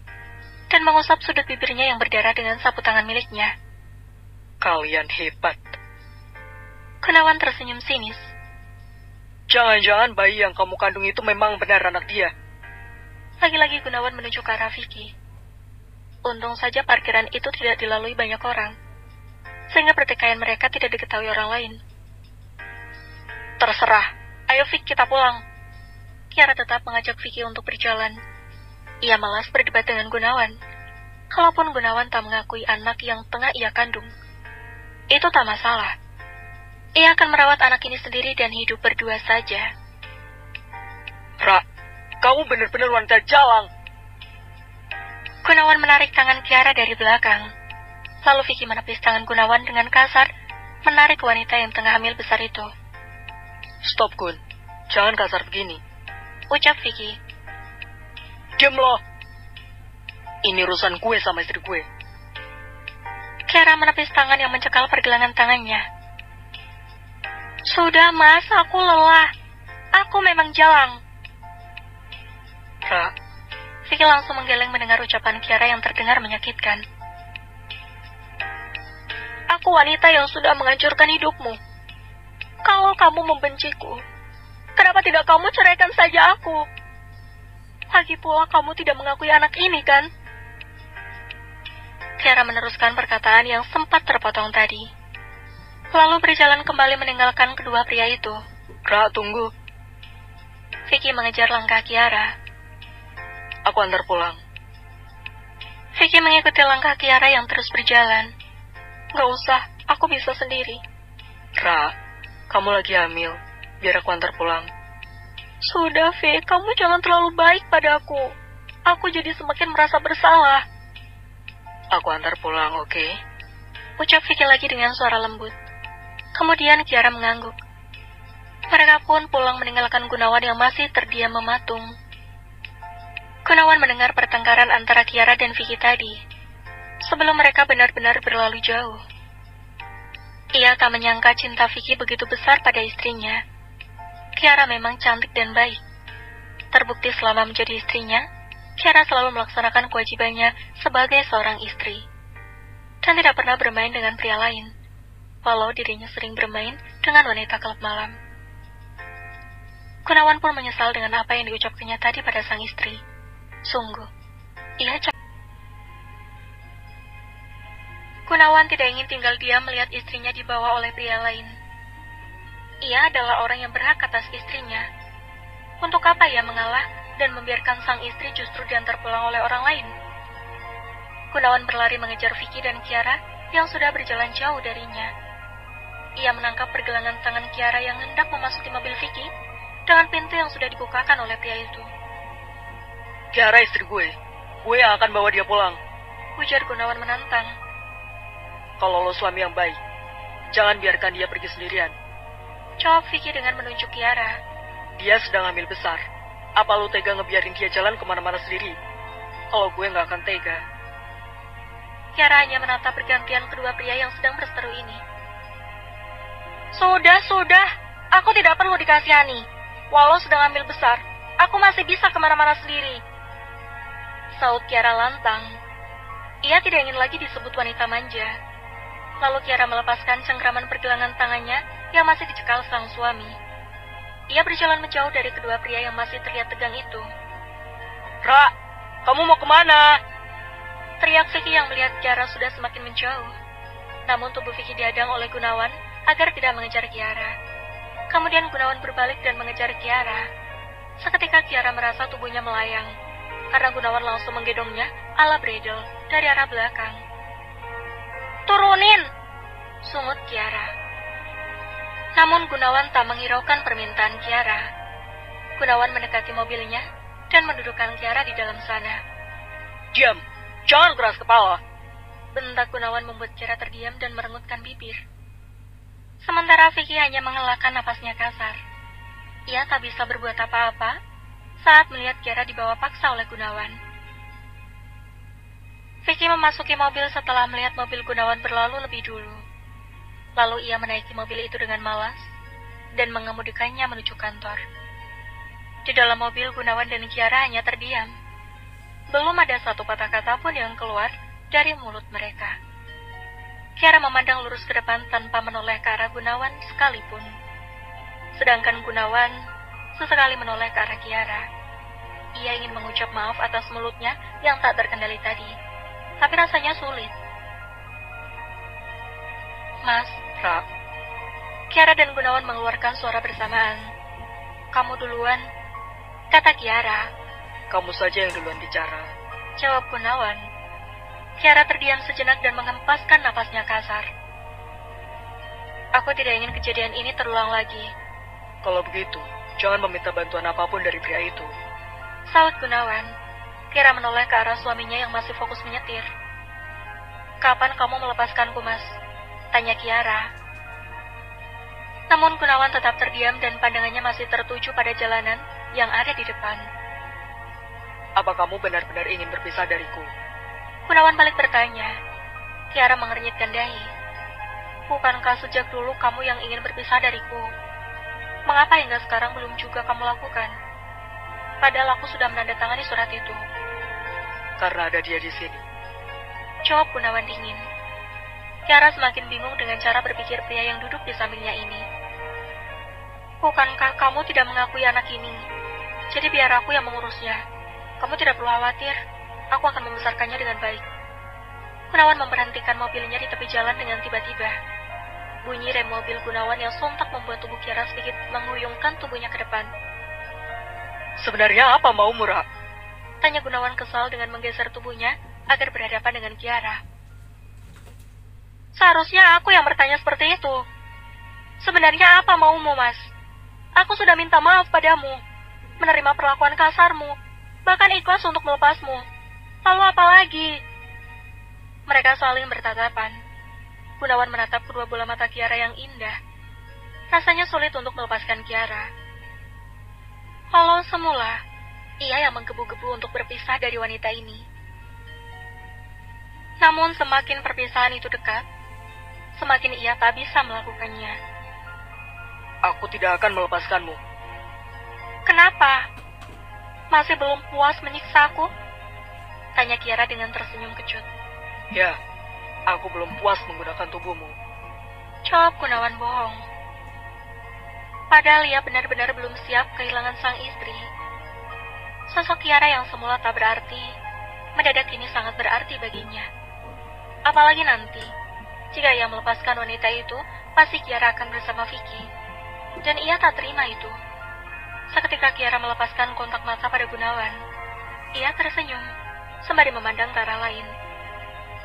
dan mengusap sudut bibirnya yang berdarah dengan sapu tangan miliknya. Kalian hebat. Gunawan tersenyum sinis. Jangan-jangan bayi yang kamu kandung itu memang benar anak dia. Lagi-lagi Gunawan menuju ke arah Vicky. Untung saja parkiran itu tidak dilalui banyak orang, sehingga pertikaian mereka tidak diketahui orang lain. Terserah, ayo Vic, kita pulang. Kiara tetap mengajak Vicky untuk berjalan. Ia malas berdebat dengan Gunawan. Kalaupun Gunawan tak mengakui anak yang tengah ia kandung, itu tak masalah. Ia akan merawat anak ini sendiri dan hidup berdua saja. Ra, kamu benar-benar wanita jalang. Gunawan menarik tangan Kiara dari belakang. Lalu Vicky menepis tangan Gunawan dengan kasar, menarik wanita yang tengah hamil besar itu. Stop, Gun. Jangan kasar begini. Ucap Vicky. Diam lo. Ini urusan gue sama istri gue. Kiara menepis tangan yang mencekal pergelangan tangannya. Sudah, Mas, aku lelah. Aku memang jalang. Ra, Vicky langsung menggeleng mendengar ucapan Kiara yang terdengar menyakitkan. Aku wanita yang sudah menghancurkan hidupmu. Kalau kamu membenciku, kenapa tidak kamu ceraikan saja aku? Lagi pula kamu tidak mengakui anak ini, kan? Kiara meneruskan perkataan yang sempat terpotong tadi, lalu berjalan kembali meninggalkan kedua pria itu. Ra, tunggu. Vicky mengejar langkah Kiara. Aku antar pulang. Vicky mengikuti langkah Kiara yang terus berjalan. Gak usah, aku bisa sendiri. Ra, kamu lagi hamil. Biar aku antar pulang. Sudah, Vic, kamu jangan terlalu baik padaku. Aku jadi semakin merasa bersalah. Aku antar pulang, oke? Ucap Vicky lagi dengan suara lembut. Kemudian Kiara mengangguk. Mereka pun pulang meninggalkan Gunawan yang masih terdiam mematung. Gunawan mendengar pertengkaran antara Kiara dan Vicky tadi, sebelum mereka benar-benar berlalu jauh. Ia tak menyangka cinta Vicky begitu besar pada istrinya. Kiara memang cantik dan baik. Terbukti selama menjadi istrinya, Kiara selalu melaksanakan kewajibannya sebagai seorang istri, dan tidak pernah bermain dengan pria lain, walau dirinya sering bermain dengan wanita klub malam. Gunawan pun menyesal dengan apa yang diucapkannya tadi pada sang istri. Sungguh, ia Gunawan tidak ingin tinggal diam melihat istrinya dibawa oleh pria lain. Ia adalah orang yang berhak atas istrinya. Untuk apa ia mengalah dan membiarkan sang istri justru diantar pulang oleh orang lain? Gunawan berlari mengejar Vicky dan Kiara yang sudah berjalan jauh darinya. Ia menangkap pergelangan tangan Kiara yang hendak memasuki mobil Vicky dengan pintu yang sudah dibukakan oleh pria itu. Kiara istri gue. Gue yang akan bawa dia pulang. Ujar Gunawan menantang. Kalau lo suami yang baik, jangan biarkan dia pergi sendirian. Jawab Vicky dengan menunjuk Kiara. Dia sedang hamil besar. Apa lo tega ngebiarin dia jalan kemana-mana sendiri? Kalau gue nggak akan tega. Kiara hanya menatap pergantian kedua pria yang sedang berseteru ini. Sudah. Aku tidak perlu dikasihani. Walau sedang hamil besar, aku masih bisa kemana-mana sendiri. Saut Kiara lantang. Ia tidak ingin lagi disebut wanita manja. Lalu Kiara melepaskan cengkraman pergelangan tangannya yang masih dicekal sang suami. Ia berjalan menjauh dari kedua pria yang masih terlihat tegang itu. Ra, kamu mau kemana? Teriak Vicky yang melihat Kiara sudah semakin menjauh. Namun tubuh Vicky dihadang oleh Gunawan agar tidak mengejar Kiara. Kemudian Gunawan berbalik dan mengejar Kiara. Seketika Kiara merasa tubuhnya melayang, karena Gunawan langsung menggendongnya ala bredel dari arah belakang. "Turunin!" sungut Kiara. Namun Gunawan tak menghiraukan permintaan Kiara. Gunawan mendekati mobilnya dan mendudukkan Kiara di dalam sana. Diam, jangan keras kepala. Bentak Gunawan membuat Kiara terdiam dan merengutkan bibir. Sementara Vicky hanya menghelakan napasnya kasar. Ia tak bisa berbuat apa-apa saat melihat Kiara dibawa paksa oleh Gunawan. Vicky memasuki mobil setelah melihat mobil Gunawan berlalu lebih dulu. Lalu ia menaiki mobil itu dengan malas dan mengemudikannya menuju kantor. Di dalam mobil, Gunawan dan Kiara hanya terdiam. Belum ada satu patah kata pun yang keluar dari mulut mereka. Kiara memandang lurus ke depan tanpa menoleh ke arah Gunawan sekalipun. Sedangkan Gunawan sesekali menoleh ke arah Kiara. Ia ingin mengucap maaf atas mulutnya yang tak terkendali tadi, tapi rasanya sulit. "Mas." Ra, Kiara dan Gunawan mengeluarkan suara bersamaan. "Kamu duluan," kata Kiara. kamu saja yang duluan bicara. Jawab Gunawan. Kiara terdiam sejenak dan mengempaskan napasnya kasar. "Aku tidak ingin kejadian ini terulang lagi." Kalau begitu, jangan meminta bantuan apapun dari pria itu. Saut Gunawan. Kiara menoleh ke arah suaminya yang masih fokus menyetir. "Kapan kamu melepaskanku, Mas?" tanya Kiara. Namun Gunawan tetap terdiam dan pandangannya masih tertuju pada jalanan yang ada di depan. Apa kamu benar-benar ingin berpisah dariku? Gunawan balik bertanya. Kiara mengernyitkan dahi. "Bukankah sejak dulu kamu yang ingin berpisah dariku? Mengapa hingga sekarang belum juga kamu lakukan? Padahal aku sudah menandatangani surat itu." Karena ada dia di sini. Jawab Gunawan dingin. Kiara semakin bingung dengan cara berpikir pria yang duduk di sampingnya ini. "Bukankah kamu tidak mengakui anak ini? Jadi biar aku yang mengurusnya. Kamu tidak perlu khawatir, aku akan membesarkannya dengan baik." Gunawan memberhentikan mobilnya di tepi jalan dengan tiba-tiba. Bunyi rem mobil Gunawan yang sontak membuat tubuh Kiara sedikit menghuyungkan tubuhnya ke depan. Sebenarnya apa maumu, Ra? Tanya Gunawan kesal dengan menggeser tubuhnya agar berhadapan dengan Kiara. "Seharusnya aku yang bertanya seperti itu. Sebenarnya apa maumu, Mas? Aku sudah minta maaf padamu, menerima perlakuan kasarmu, bahkan ikhlas untuk melepasmu. Lalu apa lagi?" Mereka saling bertatapan. Gunawan menatap kedua bola mata Kiara yang indah. Rasanya sulit untuk melepaskan Kiara. Walau semula, ia yang menggebu-gebu untuk berpisah dari wanita ini. Namun semakin perpisahan itu dekat, semakin ia tak bisa melakukannya. Aku tidak akan melepaskanmu. "Kenapa? Masih belum puas menyiksa aku?" tanya Kiara dengan tersenyum kecut. Ya, aku belum puas menggunakan tubuhmu. Jawab Gunawan bohong. Padahal ia benar-benar belum siap kehilangan sang istri. Sosok Kiara yang semula tak berarti, mendadak kini sangat berarti baginya. Apalagi nanti, jika ia melepaskan wanita itu, pasti Kiara akan bersama Vicky. Dan ia tak terima itu. Seketika Kiara melepaskan kontak mata pada Gunawan. Ia tersenyum, sembari memandang ke arah lain.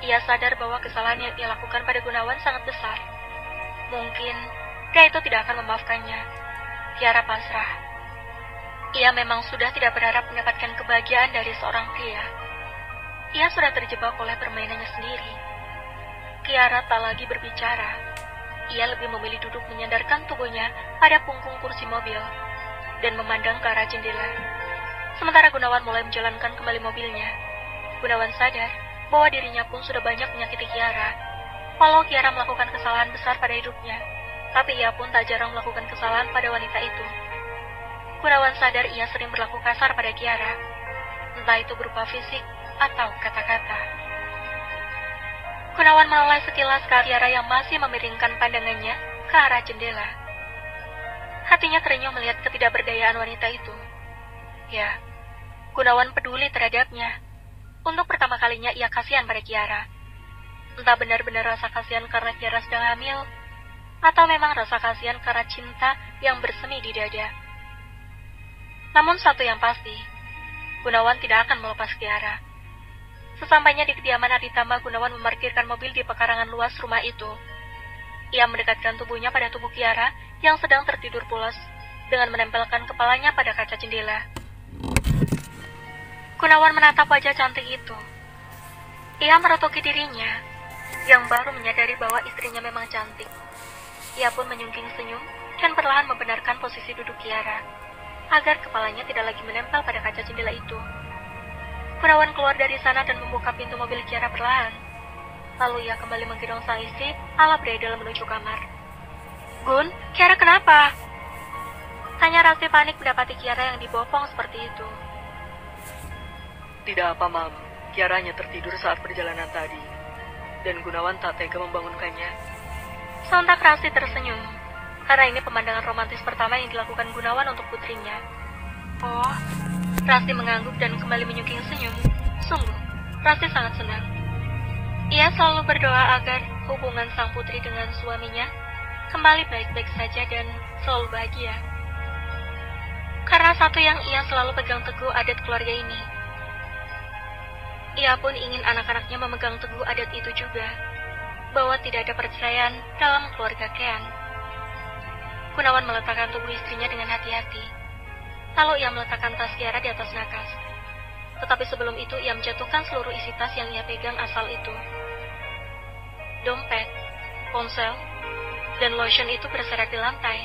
Ia sadar bahwa kesalahan yang ia lakukan pada Gunawan sangat besar. Mungkin pria itu tidak akan memaafkannya. Kiara pasrah. Ia memang sudah tidak berharap mendapatkan kebahagiaan dari seorang pria. Ia sudah terjebak oleh permainannya sendiri. Kiara tak lagi berbicara. Ia lebih memilih duduk menyandarkan tubuhnya pada punggung kursi mobil dan memandang ke arah jendela. Sementara Gunawan mulai menjalankan kembali mobilnya. Gunawan sadar bahwa dirinya pun sudah banyak menyakiti Kiara. Walau Kiara melakukan kesalahan besar pada hidupnya, tapi ia pun tak jarang melakukan kesalahan pada wanita itu. Gunawan sadar ia sering berlaku kasar pada Kiara, entah itu berupa fisik atau kata-kata. Gunawan menoleh sekilas ke Tiara yang masih memiringkan pandangannya ke arah jendela. Hatinya terenyuh melihat ketidakberdayaan wanita itu. Ya, Gunawan peduli terhadapnya. Untuk pertama kalinya ia kasihan pada Kiara. Entah benar-benar rasa kasihan karena Kiara sedang hamil, atau memang rasa kasihan karena cinta yang bersemi di dada. Namun satu yang pasti, Gunawan tidak akan melepas Kiara. Sesampainya di kediaman Aditama, Gunawan memarkirkan mobil di pekarangan luas rumah itu. Ia mendekatkan tubuhnya pada tubuh Kiara yang sedang tertidur pulas dengan menempelkan kepalanya pada kaca jendela. Gunawan menatap wajah cantik itu. Ia merotoki dirinya, yang baru menyadari bahwa istrinya memang cantik. Ia pun menyungking senyum dan perlahan membenarkan posisi duduk Kiara, agar kepalanya tidak lagi menempel pada kaca jendela itu. Gunawan keluar dari sana dan membuka pintu mobil Kiara perlahan. Lalu ia kembali menggendong sang istri ala bridal menuju kamar. Gun, Kiara kenapa? Tanya Rasti panik mendapati Kiara yang dibopong seperti itu. Tidak apa, Mam. Kiara hanya tertidur saat perjalanan tadi. Dan Gunawan tak tega membangunkannya. Sontak Rasti tersenyum, karena ini pemandangan romantis pertama yang dilakukan Gunawan untuk putrinya. Oh, Rasti mengangguk dan kembali menyungking senyum. Sungguh, Rasti sangat senang. Ia selalu berdoa agar hubungan sang putri dengan suaminya kembali baik-baik saja dan selalu bahagia. Karena satu yang ia selalu pegang teguh adat keluarga ini. Ia pun ingin anak-anaknya memegang teguh adat itu juga, bahwa tidak ada perceraian dalam keluarga Kean. Gunawan meletakkan tubuh istrinya dengan hati-hati. Lalu ia meletakkan tas Kiara di atas nakas. Tetapi sebelum itu ia menjatuhkan seluruh isi tas yang ia pegang asal itu. Dompet, ponsel, dan lotion itu berserakan di lantai.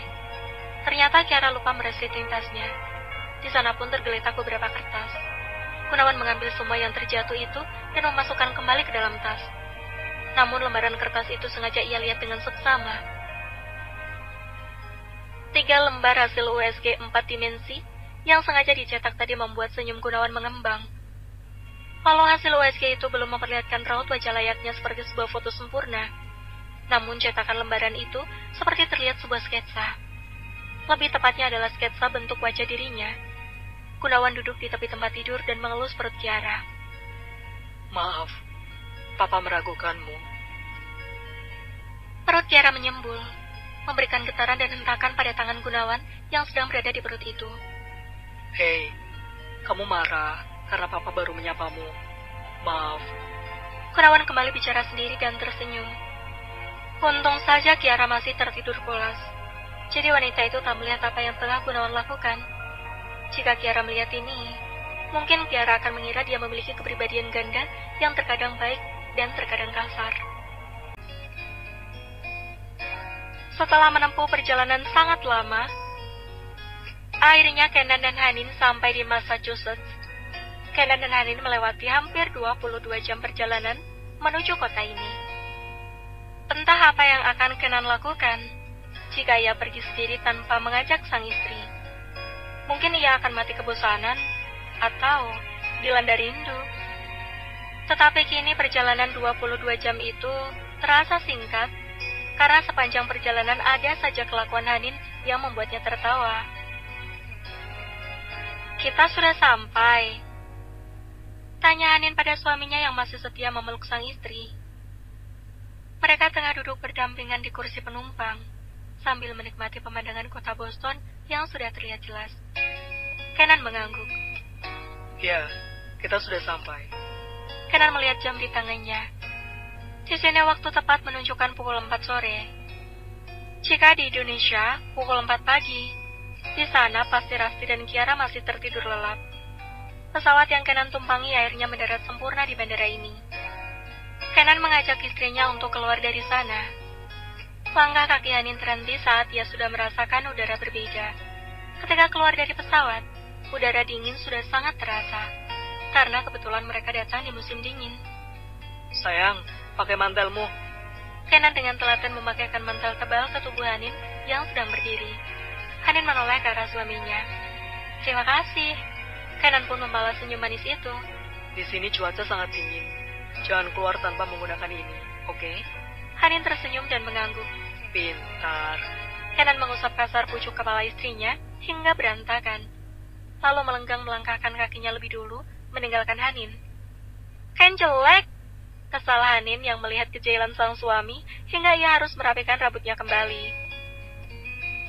Ternyata Kiara lupa mereseting tasnya. Di sana pun tergeletak beberapa kertas. Gunawan mengambil semua yang terjatuh itu dan memasukkan kembali ke dalam tas. Namun lembaran kertas itu sengaja ia lihat dengan seksama. 3 lembar hasil USG 4 dimensi yang sengaja dicetak tadi membuat senyum Gunawan mengembang. Walau hasil USG itu belum memperlihatkan raut wajah layaknya seperti sebuah foto sempurna, namun cetakan lembaran itu seperti terlihat sebuah sketsa. Lebih tepatnya adalah sketsa bentuk wajah dirinya. Gunawan duduk di tepi tempat tidur dan mengelus perut Kiara. Maaf, Papa meragukanmu. Perut Kiara menyembul, memberikan getaran dan hentakan pada tangan Gunawan yang sedang berada di perut itu. Hei, kamu marah karena Papa baru menyapamu. Maaf. Gunawan kembali bicara sendiri dan tersenyum. Untung saja Kiara masih tertidur pulas. Jadi wanita itu tak melihat apa yang tengah Gunawan lakukan. Jika Kiara melihat ini, mungkin Kiara akan mengira dia memiliki kepribadian ganda yang terkadang baik dan terkadang kasar. Setelah menempuh perjalanan sangat lama, akhirnya Kenan dan Hanin sampai di Massachusetts. Kenan dan Hanin melewati hampir 22 jam perjalanan menuju kota ini. Entah apa yang akan Kenan lakukan jika ia pergi sendiri tanpa mengajak sang istri. Mungkin ia akan mati kebosanan atau dilanda rindu. Tetapi kini perjalanan 22 jam itu terasa singkat karena sepanjang perjalanan ada saja kelakuan Hanin yang membuatnya tertawa. Kita sudah sampai, tanya Hanin pada suaminya yang masih setia memeluk sang istri. Mereka tengah duduk berdampingan di kursi penumpang sambil menikmati pemandangan kota Boston yang sudah terlihat jelas. Kenan mengangguk. Ya, kita sudah sampai. Kenan melihat jam di tangannya. Di sini waktu tepat menunjukkan pukul 4 sore. Jika di Indonesia pukul 4 pagi, di sana pasti Rasti dan Kiara masih tertidur lelap. Pesawat yang Kenan tumpangi akhirnya mendarat sempurna di bandara ini. Kenan mengajak istrinya untuk keluar dari sana. Langkah kaki Hanin terhenti saat ia sudah merasakan udara berbeda. Ketika keluar dari pesawat, udara dingin sudah sangat terasa, karena kebetulan mereka datang di musim dingin. Sayang, pakai mantelmu. Kenan dengan telaten memakaikan mantel tebal ke tubuh Hanin yang sedang berdiri. Hanin menoleh ke arah suaminya. Terima kasih. Kenan pun membalas senyum manis itu. Di sini cuaca sangat dingin. Jangan keluar tanpa menggunakan ini. Oke, Hanin tersenyum dan mengangguk. pintar. Kenan mengusap kasar pucuk kepala istrinya hingga berantakan. Lalu melenggang melangkahkan kakinya lebih dulu, meninggalkan Hanin. Ken jelek, kesal Hanin yang melihat kejailan sang suami hingga ia harus merapikan rambutnya kembali.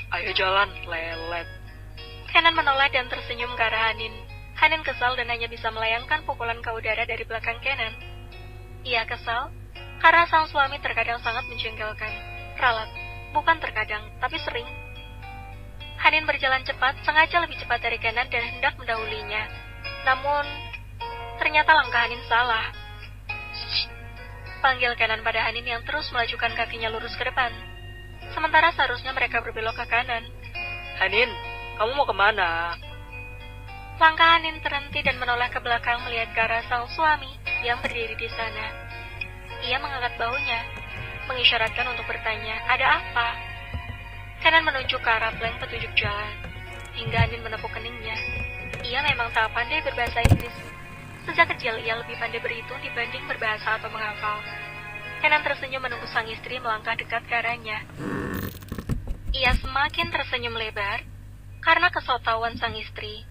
Ayo jalan, lelet. Kenan menoleh dan tersenyum ke arah Hanin. Hanin kesal dan hanya bisa melayangkan pukulan ke udara dari belakang Kenan. Ia kesal karena sang suami terkadang sangat menjengkelkan. Ralat, bukan terkadang, tapi sering. Hanin berjalan cepat, sengaja lebih cepat dari Kenan dan hendak mendahulinya. Namun, ternyata langkah Hanin salah. Panggil Kenan pada Hanin yang terus melajukan kakinya lurus ke depan. Sementara seharusnya mereka berbelok ke kanan. Hanin, kamu mau kemana? Langkah Hanin terhenti dan menoleh ke belakang melihat ke arah sang suami yang berdiri di sana. Ia mengangkat bahunya, mengisyaratkan untuk bertanya, ada apa? Kenan menunjuk ke arah plank petunjuk jalan, hingga Hanin menepuk keningnya. Ia memang sangat pandai berbahasa Inggris. Sejak kecil ia lebih pandai berhitung dibanding berbahasa atau menghafal. Kenan tersenyum menunggu sang istri melangkah dekat ke arahnya. Ia semakin tersenyum lebar karena kesotawan sang istri.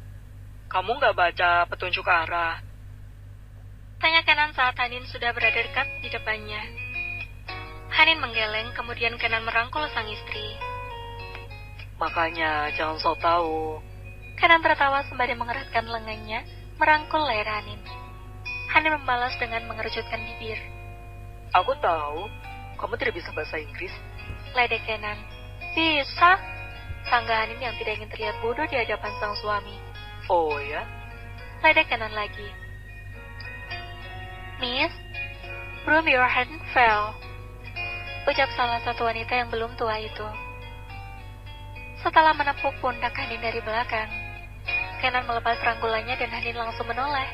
Kamu nggak baca petunjuk arah? Tanya Kenan saat Hanin sudah berada dekat di depannya. Hanin menggeleng, kemudian Kenan merangkul sang istri. Makanya jangan sok tahu. Kenan tertawa sembari mengeratkan lengannya, merangkul leher Hanin. Hanin membalas dengan mengerutkan bibir. Aku tahu, kamu tidak bisa bahasa Inggris. Ledek Kenan. Bisa? Sangga Hanin yang tidak ingin terlihat bodoh di hadapan sang suami. Oh ya? Ledek Kenan lagi. Miss, broom your hand fell. Ucap salah satu wanita yang belum tua itu. Setelah menepuk pundak Hanin dari belakang, Kenan melepas rangkulannya dan Hanin langsung menoleh,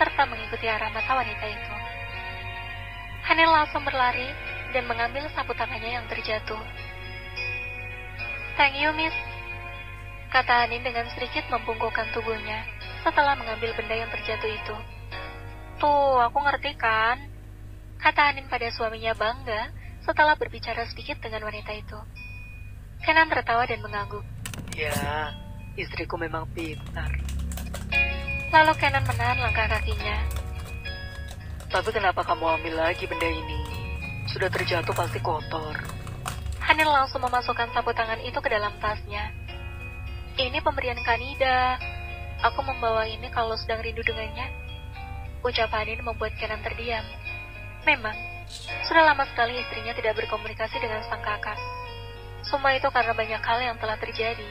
serta mengikuti arah mata wanita itu. Hanin langsung berlari dan mengambil sapu tangannya yang terjatuh. Thank you, Miss, kata Hanin dengan sedikit membungkukkan tubuhnya setelah mengambil benda yang terjatuh itu. Tuh, aku ngerti kan? Kata Hanin pada suaminya bangga setelah berbicara sedikit dengan wanita itu. Kenan tertawa dan mengangguk. Ya, istriku memang pintar. Lalu Kenan menahan langkah kakinya. Tapi kenapa kamu ambil lagi benda ini? Sudah terjatuh pasti kotor. Hanin langsung memasukkan sapu tangan itu ke dalam tasnya. Ini pemberian Kanida. Aku membawa ini kalau sedang rindu dengannya. Ucap Hanin membuat Kenan terdiam. Memang, sudah lama sekali istrinya tidak berkomunikasi dengan sang kakak. Semua itu karena banyak hal yang telah terjadi,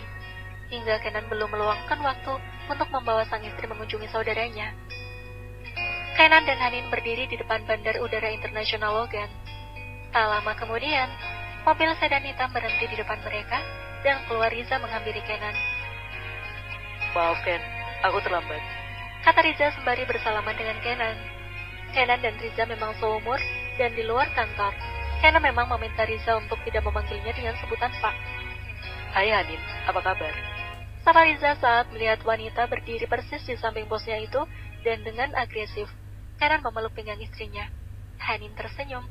hingga Kenan belum meluangkan waktu untuk membawa sang istri mengunjungi saudaranya. Kenan dan Hanin berdiri di depan Bandar Udara Internasional Logan. Tak lama kemudian, mobil sedan hitam berhenti di depan mereka, dan keluar Riza menghampiri Kenan. Maaf Ken, aku terlambat. Kata Riza sembari bersalaman dengan Kenan. Kenan dan Riza memang seumur, dan di luar kantor, Kenan memang meminta Riza untuk tidak memanggilnya dengan sebutan Pak. Hai Hanin, apa kabar? Sapa Riza saat melihat wanita berdiri persis di samping bosnya itu dan dengan agresif. Kenan memeluk pinggang istrinya. Hanin tersenyum.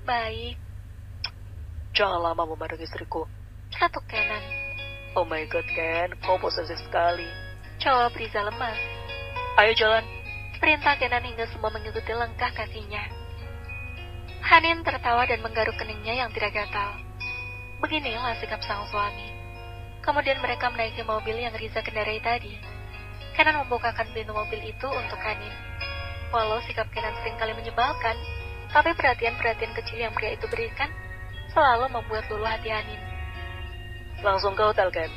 Baik. Jangan lama memandang istriku. Satu Kenan. Oh my god Ken, kau posesif sekali. Jawab Riza lemas. Ayo jalan. Perintah Kenan hingga semua mengikuti langkah kakinya. Hanin tertawa dan menggaruk keningnya yang tidak gatal. Beginilah sikap sang suami. Kemudian mereka menaiki mobil yang Riza kendarai tadi. Kenan membukakan pintu mobil itu untuk Hanin. Walau sikap Kenan seringkali menyebalkan, tapi perhatian-perhatian kecil yang pria itu berikan selalu membuat luluh hati Hanin. Langsung ke hotel Ken?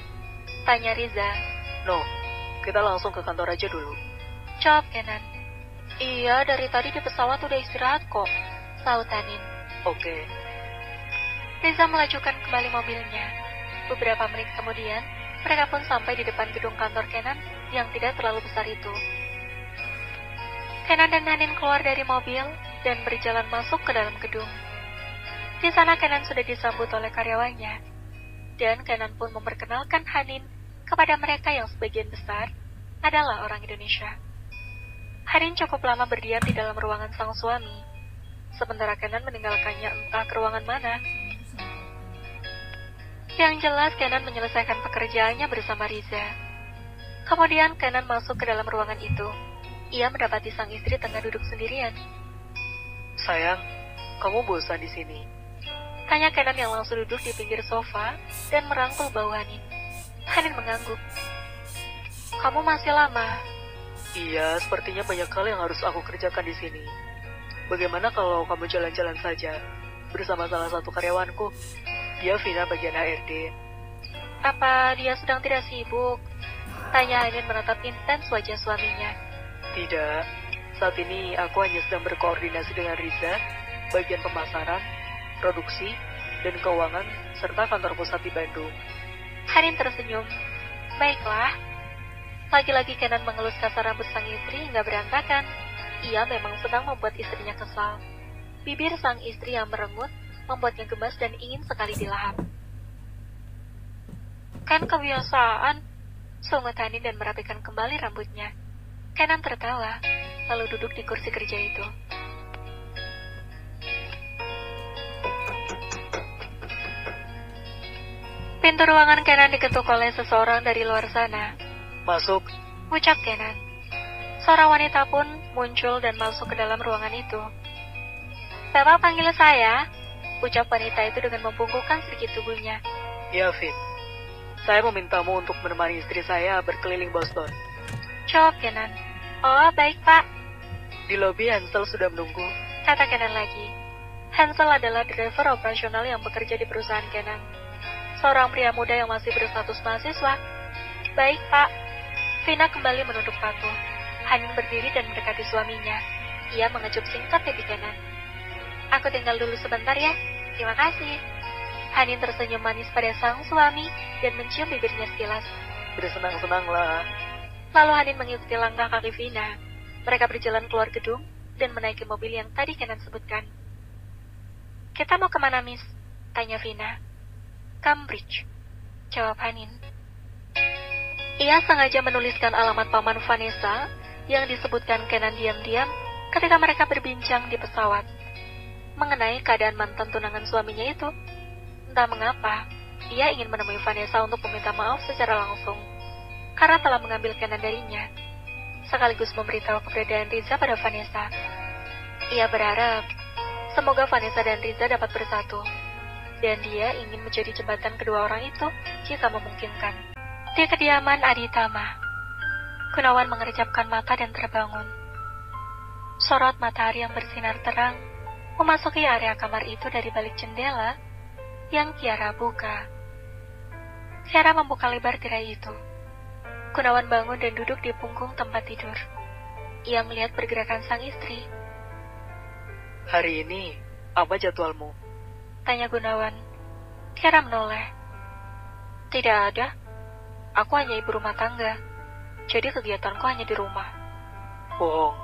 Tanya Riza. No, kita langsung ke kantor aja dulu. Jawab Kenan. Iya, dari tadi di pesawat udah istirahat kok, sahut Hanin. Oke. Riza melajukan kembali mobilnya. Beberapa menit kemudian, mereka pun sampai di depan gedung kantor Kenan yang tidak terlalu besar itu. Kenan dan Hanin keluar dari mobil dan berjalan masuk ke dalam gedung. Di sana Kenan sudah disambut oleh karyawannya, dan Kenan pun memperkenalkan Hanin kepada mereka yang sebagian besar adalah orang Indonesia. Hanin cukup lama berdiam di dalam ruangan sang suami. sementara Kenan meninggalkannya entah ke ruangan mana. Yang jelas Kenan menyelesaikan pekerjaannya bersama Riza. Kemudian Kenan masuk ke dalam ruangan itu. Ia mendapati sang istri tengah duduk sendirian. Sayang, kamu bosan di sini? Tanya Kenan yang langsung duduk di pinggir sofa dan merangkul bahu Hanin. Hanin mengangguk. Kamu masih lama? Iya, sepertinya banyak hal yang harus aku kerjakan di sini. Bagaimana kalau kamu jalan-jalan saja bersama salah satu karyawanku? Dia Vina bagian HRD. Apa dia sedang tidak sibuk? Tanya Hanin menatap intens wajah suaminya. Tidak, saat ini aku hanya sedang berkoordinasi dengan Riza, bagian pemasaran, produksi, dan keuangan, serta kantor pusat di Bandung. Hanin tersenyum. Baiklah. Lagi-lagi Kenan mengelus kasar rambut sang istri hingga berantakan. Ia memang senang membuat istrinya kesal. Bibir sang istri yang merengut membuatnya gemas dan ingin sekali dilahap. Kan kebiasaan, sungut Hanin dan merapikan kembali rambutnya. Kenan tertawa, lalu duduk di kursi kerja itu. Pintu ruangan Kenan diketuk oleh seseorang dari luar sana. Masuk. Ucap Kenan. Seorang wanita pun muncul dan masuk ke dalam ruangan itu. Bapak panggil saya, ucap wanita itu dengan membungkukkan sedikit tubuhnya. Ya, Vin. Saya memintamu untuk menemani istri saya berkeliling Boston. Jawab Kenan. Oh, baik Pak. Di lobi Hansel sudah menunggu. Kata Kenan lagi. Hansel adalah driver operasional yang bekerja di perusahaan Kenan. Seorang pria muda yang masih berstatus mahasiswa. Baik Pak. Vina kembali menunduk patuh. Hanin berdiri dan mendekati suaminya. Ia mengecup singkat pipi Kenan. Aku tinggal dulu sebentar ya. Terima kasih. Hanin tersenyum manis pada sang suami dan mencium bibirnya sekilas. Bersenang-senanglah. Lalu Hanin mengikuti langkah kaki Vina. Mereka berjalan keluar gedung dan menaiki mobil yang tadi Kenan sebutkan. Kita mau kemana, Miss? Tanya Vina. Cambridge, jawab Hanin. Ia sengaja menuliskan alamat paman Vanessa yang disebutkan Kenan diam-diam ketika mereka berbincang di pesawat mengenai keadaan mantan tunangan suaminya itu. Entah mengapa, ia ingin menemui Vanessa untuk meminta maaf secara langsung karena telah mengambil Kenan darinya, sekaligus memberitahu keberadaan Riza pada Vanessa. Ia berharap semoga Vanessa dan Riza dapat bersatu, dan dia ingin menjadi jembatan kedua orang itu jika memungkinkan. Di kediaman Aditama, Gunawan mengerjapkan mata dan terbangun. Sorot matahari yang bersinar terang memasuki area kamar itu dari balik jendela yang Kiara buka. Kiara membuka lebar tirai itu. Gunawan bangun dan duduk di punggung tempat tidur. Ia melihat pergerakan sang istri. Hari ini, apa jadwalmu? Tanya Gunawan. Kiara menoleh. Tidak ada. Aku hanya ibu rumah tangga. Jadi kegiatanku hanya di rumah. Bohong.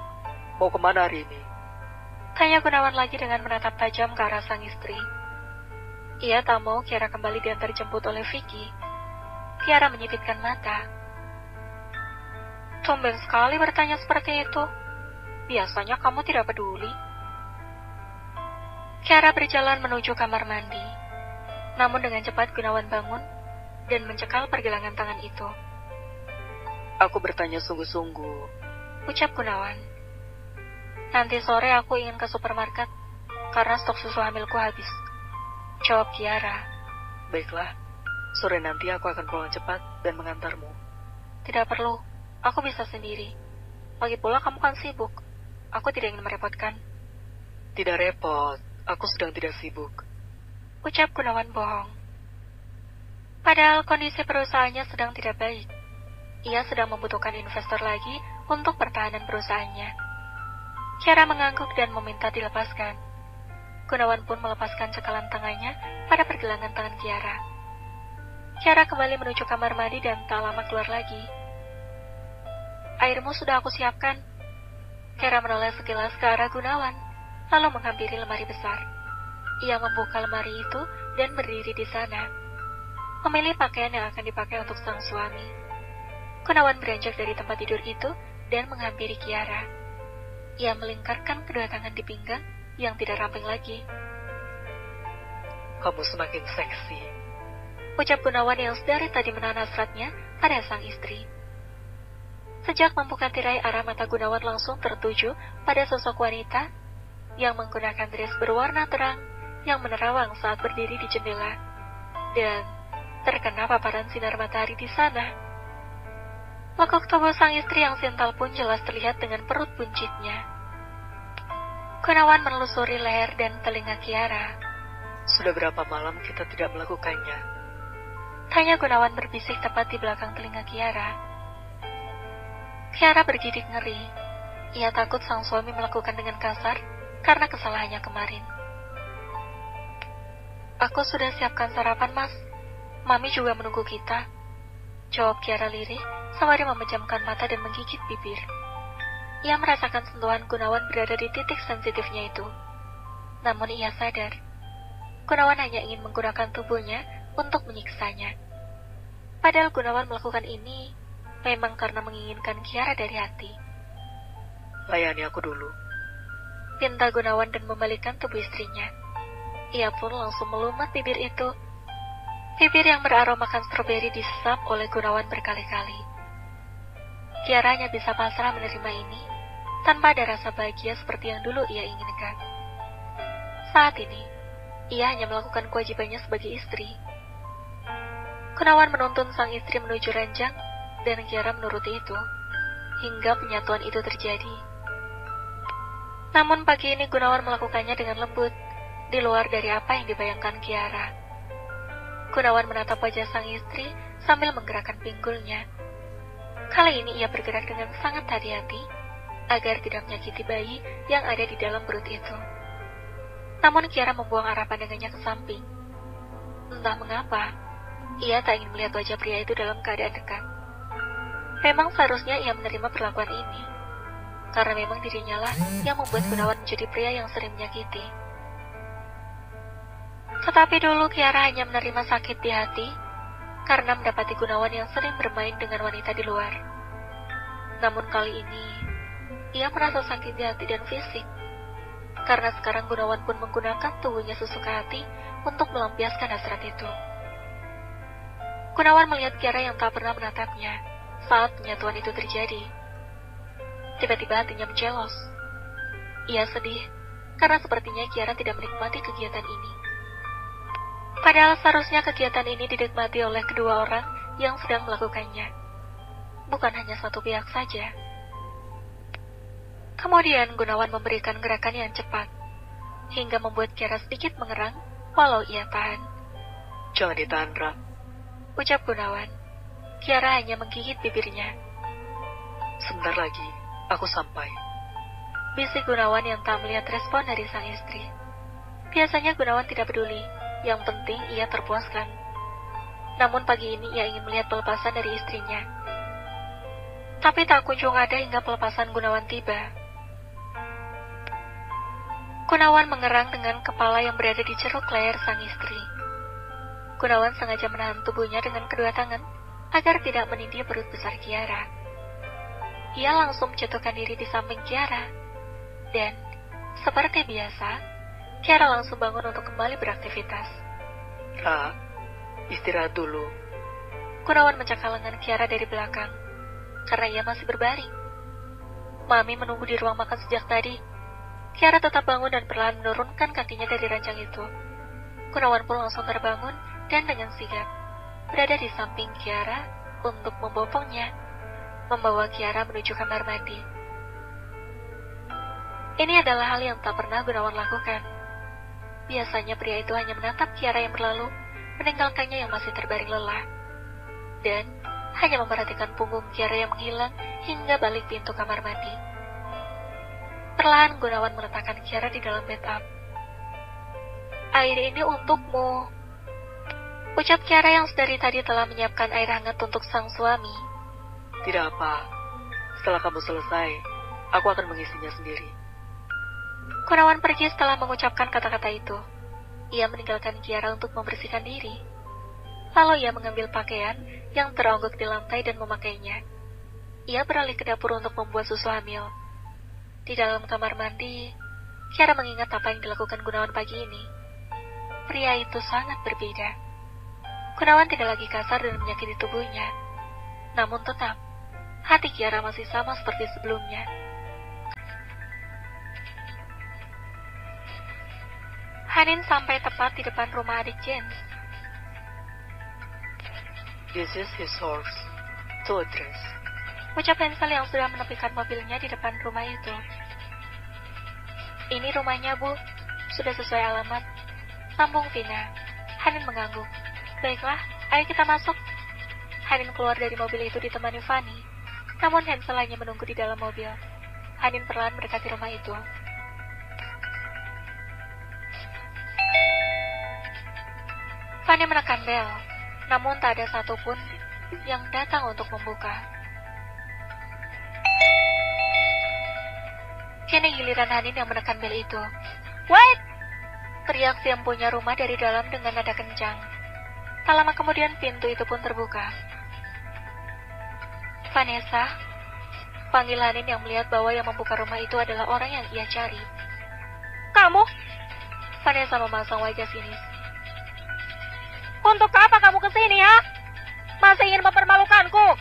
Mau kemana hari ini? Tanya Gunawan lagi dengan menatap tajam ke arah sang istri. Ia tak mau Kiara kembali diantar jemput oleh Vicky. Kiara menyipitkan mata. Tumben sekali bertanya seperti itu. Biasanya kamu tidak peduli. Kiara berjalan menuju kamar mandi. Namun dengan cepat Gunawan bangun dan mencekal pergelangan tangan itu. Aku bertanya sungguh-sungguh, ucap Gunawan. Nanti sore aku ingin ke supermarket karena stok susu hamilku habis, jawab Kiara. Baiklah, sore nanti aku akan pulang cepat dan mengantarmu. Tidak perlu, aku bisa sendiri. Lagi pula kamu kan sibuk. Aku tidak ingin merepotkan. Tidak repot, aku sedang tidak sibuk, ucap Gunawan bohong. Padahal kondisi perusahaannya sedang tidak baik. Ia sedang membutuhkan investor lagi untuk pertahanan perusahaannya. Kiara mengangguk dan meminta dilepaskan. Gunawan pun melepaskan cekalan tangannya pada pergelangan tangan Kiara. Kiara kembali menuju kamar mandi dan tak lama keluar lagi. Airmu sudah aku siapkan. Kiara menoleh sekilas ke arah Gunawan, lalu menghampiri lemari besar. Ia membuka lemari itu dan berdiri di sana, memilih pakaian yang akan dipakai untuk sang suami. Gunawan beranjak dari tempat tidur itu dan menghampiri Kiara. Ia melingkarkan kedua tangan di pinggang yang tidak ramping lagi. Kamu semakin seksi, Ucap Gunawan yang sedari tadi menahan hasratnya pada sang istri. Sejak membuka tirai, arah mata Gunawan langsung tertuju pada sosok wanita yang menggunakan dress berwarna terang yang menerawang saat berdiri di jendela dan terkena paparan sinar matahari di sana. Lekuk tubuh sang istri yang sintal pun jelas terlihat dengan perut buncitnya. Gunawan menelusuri leher dan telinga Kiara. Sudah berapa malam kita tidak melakukannya? Tanya Gunawan berbisik tepat di belakang telinga Kiara. Kiara bergidik ngeri. Ia takut sang suami melakukan dengan kasar karena kesalahannya kemarin. Aku sudah siapkan sarapan, Mas. Mami juga menunggu kita. Jawab Kiara lirih sembari memejamkan mata dan menggigit bibir. Ia merasakan sentuhan Gunawan berada di titik sensitifnya itu. Namun ia sadar, Gunawan hanya ingin menggunakan tubuhnya untuk menyiksanya. Padahal Gunawan melakukan ini memang karena menginginkan Kiara dari hati. Layani aku dulu. Pinta Gunawan dan membalikkan tubuh istrinya. Ia pun langsung melumat bibir itu. Bibir yang beraromakan stroberi disesap oleh Gunawan berkali-kali. Kiara hanya bisa pasrah menerima ini, tanpa ada rasa bahagia seperti yang dulu ia inginkan. Saat ini, ia hanya melakukan kewajibannya sebagai istri. Gunawan menuntun sang istri menuju ranjang, dan Kiara menuruti itu, hingga penyatuan itu terjadi. Namun pagi ini Gunawan melakukannya dengan lembut, di luar dari apa yang dibayangkan Kiara. Gunawan menatap wajah sang istri sambil menggerakkan pinggulnya. Kali ini ia bergerak dengan sangat hati-hati, agar tidak menyakiti bayi yang ada di dalam perut itu. Namun Kiara membuang arah pandangannya ke samping. Entah mengapa, ia tak ingin melihat wajah pria itu dalam keadaan dekat. Memang seharusnya ia menerima perlakuan ini, karena memang dirinya lah yang membuat Gunawan menjadi pria yang sering menyakiti. Tetapi dulu Kiara hanya menerima sakit di hati, karena mendapati Gunawan yang sering bermain dengan wanita di luar. Namun kali ini, ia merasa sakit di hati dan fisik, karena sekarang Gunawan pun menggunakan tubuhnya sesuka hati untuk melampiaskan hasrat itu. Gunawan melihat Kiara yang tak pernah menatapnya saat penyatuan itu terjadi. Tiba-tiba hatinya mencelos. Ia sedih, karena sepertinya Kiara tidak menikmati kegiatan ini. Padahal seharusnya kegiatan ini dinikmati oleh kedua orang yang sedang melakukannya, bukan hanya satu pihak saja. Kemudian Gunawan memberikan gerakan yang cepat, hingga membuat Kiara sedikit mengerang, walau ia tahan. Jangan ditahan, Ra. Ucap Gunawan. Kiara hanya menggigit bibirnya. Sebentar lagi, aku sampai. Bisik Gunawan yang tak melihat respon dari sang istri. Biasanya Gunawan tidak peduli, yang penting ia terpuaskan. Namun pagi ini ia ingin melihat pelepasan dari istrinya. Tapi tak kunjung ada hingga pelepasan Gunawan tiba. Gunawan mengerang dengan kepala yang berada di ceruk leher sang istri. Gunawan sengaja menahan tubuhnya dengan kedua tangan agar tidak menindih perut besar Kiara. Ia langsung menjatuhkan diri di samping Kiara. Dan, seperti biasa, Kiara langsung bangun untuk kembali beraktivitas. Ra, istirahat dulu. Gunawan mencakar lengan Kiara dari belakang, karena ia masih berbaring. Mami menunggu di ruang makan sejak tadi. Kiara tetap bangun dan perlahan menurunkan kakinya dari ranjang itu. Gunawan pun langsung terbangun dan dengan sigap berada di samping Kiara untuk membopongnya, membawa Kiara menuju kamar mandi. Ini adalah hal yang tak pernah Gunawan lakukan. Biasanya pria itu hanya menatap Kiara yang berlalu, meninggalkannya yang masih terbaring lelah, dan hanya memperhatikan punggung Kiara yang menghilang hingga balik pintu kamar mandi. Perlahan Gunawan meletakkan Kiara di dalam bathtub. Air ini untukmu, ucap Kiara yang sedari tadi telah menyiapkan air hangat untuk sang suami. Tidak apa, setelah kamu selesai, aku akan mengisinya sendiri. Gunawan pergi setelah mengucapkan kata-kata itu. Ia meninggalkan Kiara untuk membersihkan diri. Lalu ia mengambil pakaian yang teronggok di lantai dan memakainya. Ia beralih ke dapur untuk membuat susu hamil. Di dalam kamar mandi, Kiara mengingat apa yang dilakukan Gunawan pagi ini. Pria itu sangat berbeda. Gunawan tidak lagi kasar dan menyakiti tubuhnya. Namun tetap, hati Kiara masih sama seperti sebelumnya. Hanin sampai tepat di depan rumah adik James. This is his horse. To address. Ucap Hansel yang sudah menepikan mobilnya di depan rumah itu. Ini rumahnya, Bu. Sudah sesuai alamat. Sambung Vina. Hanin mengangguk. Baiklah, ayo kita masuk. Hanin keluar dari mobil itu ditemani Fanny. Namun Hansel hanya menunggu di dalam mobil. Hanin perlahan mendekati rumah itu. Fanny menekan bel, namun tak ada satupun yang datang untuk membuka. Kini giliran Hanin yang menekan bel itu. Wait! Teriak si empunya rumah dari dalam dengan nada kencang. Tak lama kemudian pintu itu pun terbuka. Vanessa, panggil Hanin yang melihat bahwa yang membuka rumah itu adalah orang yang ia cari. Kamu? Vanessa memasang wajah sinis. Untuk apa kamu kesini, ha? Masih ingin mempermalukanku?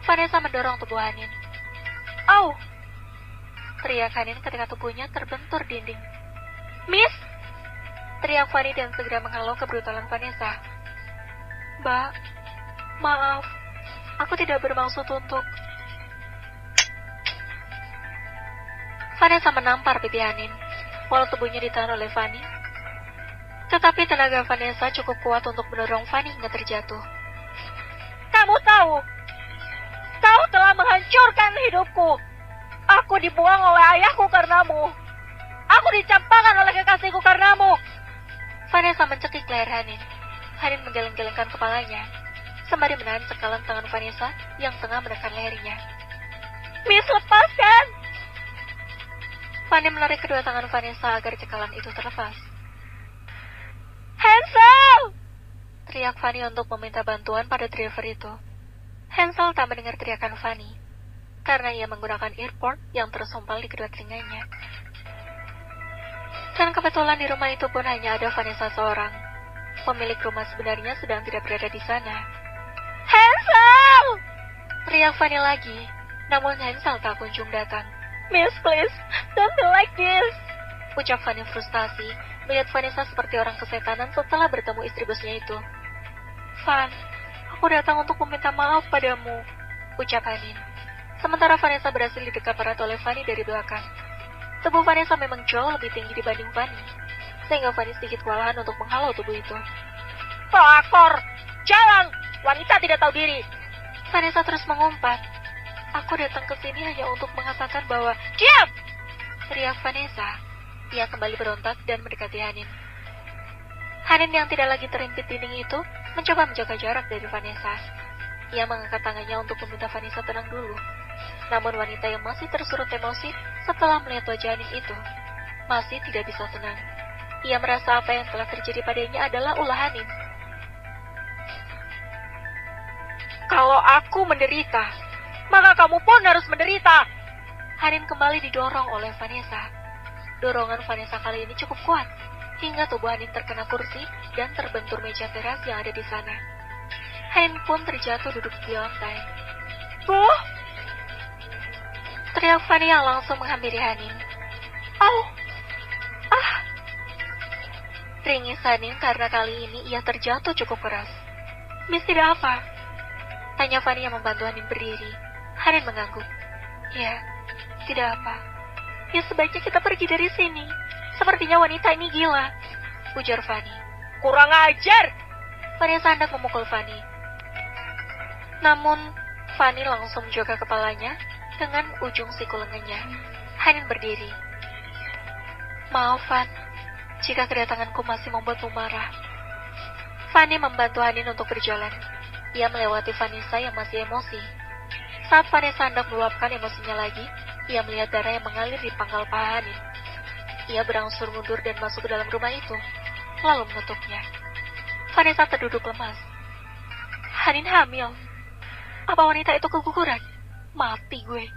Vanessa mendorong tubuh Hanin. Au! Teriak Hanin ketika tubuhnya terbentur dinding. Miss! Teriak Fanny dan segera menghalau kebrutalan Vanessa. Mbak, maaf. Aku tidak bermaksud untuk... Vanessa menampar pipi Hanin, walau tubuhnya ditahan oleh Fanny. Tetapi tenaga Vanessa cukup kuat untuk mendorong Fanny hingga terjatuh. Kamu tahu, kau telah menghancurkan hidupku. Aku dibuang oleh ayahku karenamu. Aku dicampakkan oleh kekasihku karenamu. Vanessa mencekik leher Hanin. Hanin menggeleng-gelengkan kepalanya, sembari menahan cekalan tangan Vanessa yang tengah menekan lehernya. Miss, lepaskan! Fanny menarik kedua tangan Vanessa agar cekalan itu terlepas. Hansel! Teriak Fanny untuk meminta bantuan pada driver itu. Hansel tak mendengar teriakan Fanny, karena ia menggunakan earphone yang tersumpal di kedua telinganya. Dan kebetulan di rumah itu pun hanya ada Vanessa seorang. Pemilik rumah sebenarnya sedang tidak berada di sana. Hansel! Teriak Fanny lagi, namun Hansel tak kunjung datang. Miss, please, don't be like this. Ucap Fanny frustasi, melihat Vanessa seperti orang kesetanan setelah bertemu istri bosnya itu. Van, aku datang untuk meminta maaf padamu, ucap Hanin. Sementara Vanessa berhasil didekap erat oleh Fanny dari belakang. Tubuh Vanessa memang jauh lebih tinggi dibanding Fanny, sehingga Fanny sedikit kewalahan untuk menghalau tubuh itu. Pelakor! Jalan! Wanita tidak tahu diri! Vanessa terus mengumpat. Aku datang ke sini hanya untuk mengatakan bahwa... Diam! Teriak Vanessa. Ia kembali berontak dan mendekati Hanin. Hanin yang tidak lagi terimpit dinding itu mencoba menjaga jarak dari Vanessa. Ia mengangkat tangannya untuk meminta Vanessa tenang dulu. Namun wanita yang masih tersurut emosi setelah melihat wajah Hanin itu masih tidak bisa tenang. Ia merasa apa yang telah terjadi padanya adalah ulah Hanin. Kalau aku menderita, maka kamu pun harus menderita. Hanin kembali didorong oleh Vanessa. Dorongan Vanessa kali ini cukup kuat, hingga tubuh Hanin terkena kursi dan terbentur meja teras yang ada di sana. Hanin pun terjatuh duduk di lantai. Bu! Teriak Fanny yang langsung menghampiri Hanin. Au! Ah! Ringis Hanin karena kali ini ia terjatuh cukup keras. Miss, tidak apa? Tanya Fanny yang membantu Hanin berdiri. Hanin mengangguk. Ya, tidak apa. Ya sebaiknya kita pergi dari sini. Sepertinya wanita ini gila, ujar Fanny. Kurang ajar! Vanessa hendak memukul Fanny. Namun, Fanny langsung menjaga kepalanya dengan ujung siku lengannya. Hanin berdiri. Maaf, Van, jika kedatanganku masih membuatmu marah. Fanny membantu Hanin untuk berjalan. Ia melewati Vanessa yang masih emosi. Saat Vanessa hendak meluapkan emosinya lagi, ia melihat darah yang mengalir di pangkal paha Hanin. Ia berangsur mundur dan masuk ke dalam rumah itu, lalu menutupnya. Vanessa terduduk lemas. Hanin hamil. Apa wanita itu keguguran? Mati gue.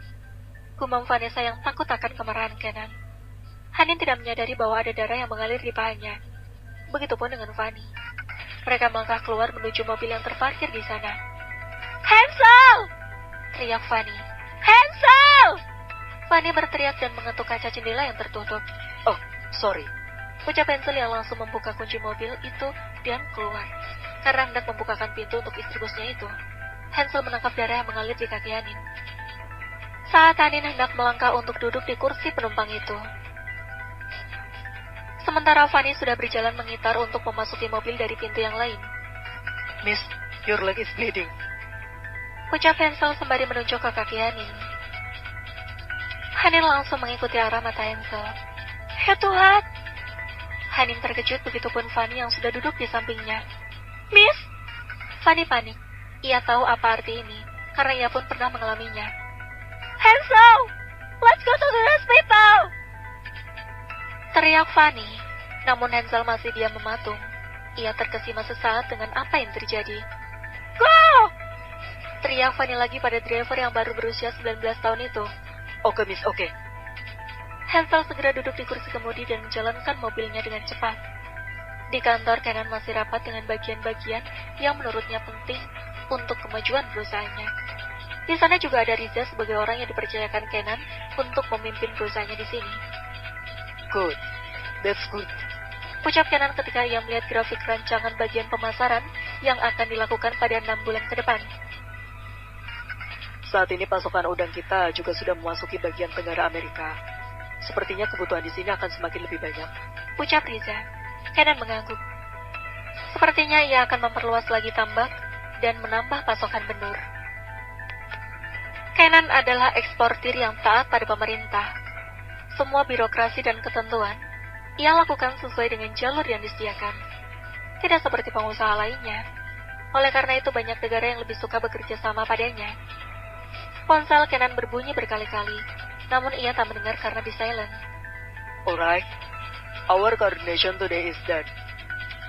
Gumam Vanessa yang takut akan kemarahan Kenan. Hanin tidak menyadari bahwa ada darah yang mengalir di pahanya. Begitupun dengan Fanny. Mereka melangkah keluar menuju mobil yang terparkir di sana. "Hansel!" teriak Fanny. "Hansel!" Fanny berteriak dan mengetuk kaca jendela yang tertutup. Oh, sorry. Ucap Hansel yang langsung membuka kunci mobil itu dan keluar. Karena hendak membukakan pintu untuk istri bosnya itu. Hansel menangkap darah yang mengalir di kaki Hanin. Saat Hanin hendak melangkah untuk duduk di kursi penumpang itu. Sementara Fanny sudah berjalan mengitar untuk memasuki mobil dari pintu yang lain. Miss, your leg is bleeding. Ucap Hansel sembari menunjuk ke kaki Hanin. Hanin langsung mengikuti arah mata Hansel. "Ya Tuhan!" Hanin terkejut, begitupun Fanny yang sudah duduk di sampingnya. "Miss!" Fanny panik. Ia tahu apa arti ini, karena ia pun pernah mengalaminya. "Hansel! Let's go to the hospital!" Teriak Fanny, namun Hansel masih diam mematung. Ia terkesima sesaat dengan apa yang terjadi. "Go!" Teriak Fanny lagi pada driver yang baru berusia 19 tahun itu. Oke, Miss, oke. Hansel segera duduk di kursi kemudi dan menjalankan mobilnya dengan cepat. Di kantor, Kenan masih rapat dengan bagian-bagian yang menurutnya penting untuk kemajuan perusahaannya. Di sana juga ada Riza sebagai orang yang dipercayakan Kenan untuk memimpin perusahaannya di sini. Good. That's good. Ucap Kenan ketika ia melihat grafik rancangan bagian pemasaran yang akan dilakukan pada 6 bulan ke depan. Saat ini pasokan udang kita juga sudah memasuki bagian tenggara Amerika. Sepertinya kebutuhan di sini akan semakin lebih banyak. Ucap Riza. Kenan mengangguk. Sepertinya ia akan memperluas lagi tambak dan menambah pasokan benur. Kenan adalah eksportir yang taat pada pemerintah. Semua birokrasi dan ketentuan ia lakukan sesuai dengan jalur yang disediakan. Tidak seperti pengusaha lainnya. Oleh karena itu banyak negara yang lebih suka bekerja sama padanya. Ponsel Kenan berbunyi berkali-kali, namun ia tak mendengar karena di silent. Alright. Our coordination today is done.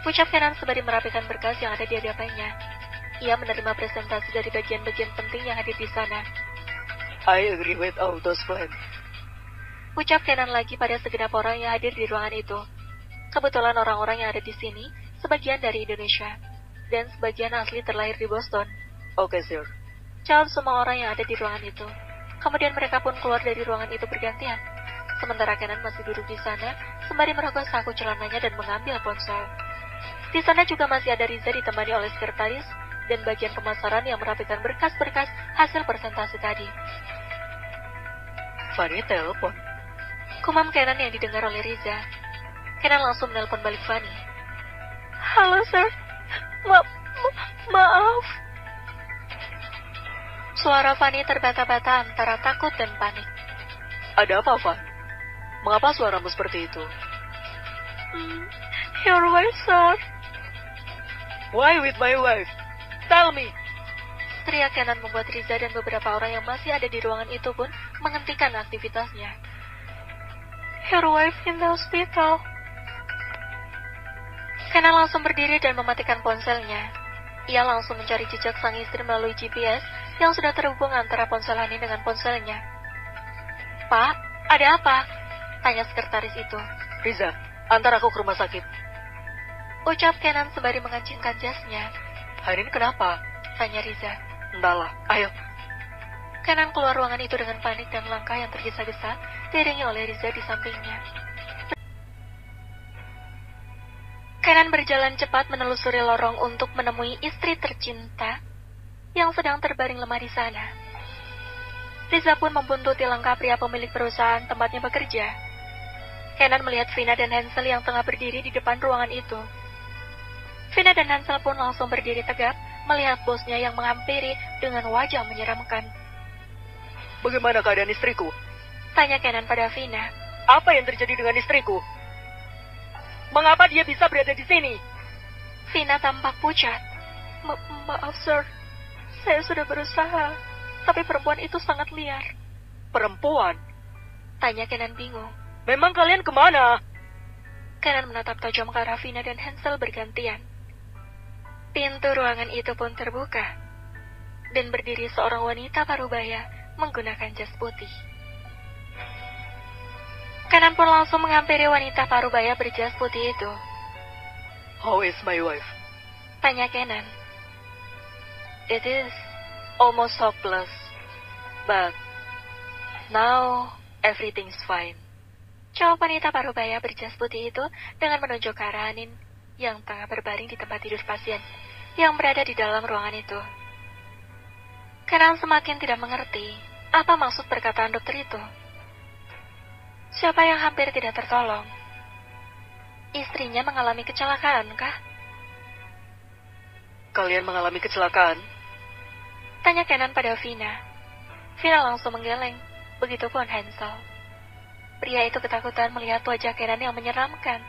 Ucap Kenan sembari merapikan berkas yang ada di hadapannya. Ia menerima presentasi dari bagian-bagian penting yang hadir di sana. I agree with all those plans. Ucap Kenan lagi pada segenap orang yang hadir di ruangan itu. Kebetulan orang-orang yang ada di sini, sebagian dari Indonesia, dan sebagian asli terlahir di Boston. Oke, sir. Jawab semua orang yang ada di ruangan itu. Kemudian mereka pun keluar dari ruangan itu bergantian. Sementara Kenan masih duduk di sana, sembari merogoh saku celananya dan mengambil ponsel. Di sana juga masih ada Riza ditemani oleh sekretaris dan bagian pemasaran yang merapikan berkas-berkas hasil presentasi tadi. Fanny telepon. Kumam Kenan yang didengar oleh Riza. Kenan langsung menelpon balik Fanny. "Halo, sir. Maaf." Suara Fanny terbata-bata antara takut dan panik. Ada apa, Van? Mengapa suaramu seperti itu? Your wife, sir. Why with my wife? Tell me. Teriak Kenan membuat Riza dan beberapa orang yang masih ada di ruangan itu pun menghentikan aktivitasnya. Your wife in the hospital. Kenan langsung berdiri dan mematikan ponselnya. Ia langsung mencari jejak sang istri melalui GPS yang sudah terhubung antara ponsel Hani dengan ponselnya. "Pak, ada apa?" tanya sekretaris itu. Riza, antar aku ke rumah sakit. Ucap Kenan sembari mengancingkan jasnya. Hanin kenapa? Tanya Riza. Entahlah, ayo. Kenan keluar ruangan itu dengan panik dan langkah yang tergesa-gesa, diiringi oleh Riza di sampingnya. Kenan berjalan cepat menelusuri lorong untuk menemui istri tercinta yang sedang terbaring lemah di sana. Riza pun membuntuti langkah pria pemilik perusahaan tempatnya bekerja. Kenan melihat Vina dan Hansel yang tengah berdiri di depan ruangan itu. Vina dan Hansel pun langsung berdiri tegap melihat bosnya yang menghampiri dengan wajah menyeramkan. Bagaimana keadaan istriku? Tanya Kenan pada Vina. Apa yang terjadi dengan istriku? Mengapa dia bisa berada di sini? Vina tampak pucat. Maaf, sir. Saya sudah berusaha, tapi perempuan itu sangat liar. Perempuan? Tanya Kenan bingung. Memang kalian kemana? Kenan menatap tajam ke arah Vina dan Hansel bergantian. Pintu ruangan itu pun terbuka, dan berdiri seorang wanita parubaya menggunakan jas putih. Kenan pun langsung menghampiri wanita parubaya berjas putih itu. How is my wife? Tanya Kenan. It is almost hopeless, but now everything's fine. Jawab wanita parubaya berjas putih itu dengan menunjuk ke arah Hanin yang tengah berbaring di tempat tidur pasien yang berada di dalam ruangan itu. Kenan semakin tidak mengerti apa maksud perkataan dokter itu. Siapa yang hampir tidak tertolong? Istrinya mengalami kecelakaan, kah? Kalian mengalami kecelakaan? Tanya Kenan pada Vina. Vina langsung menggeleng, begitupun Hansel. Pria itu ketakutan melihat wajah Kenan yang menyeramkan.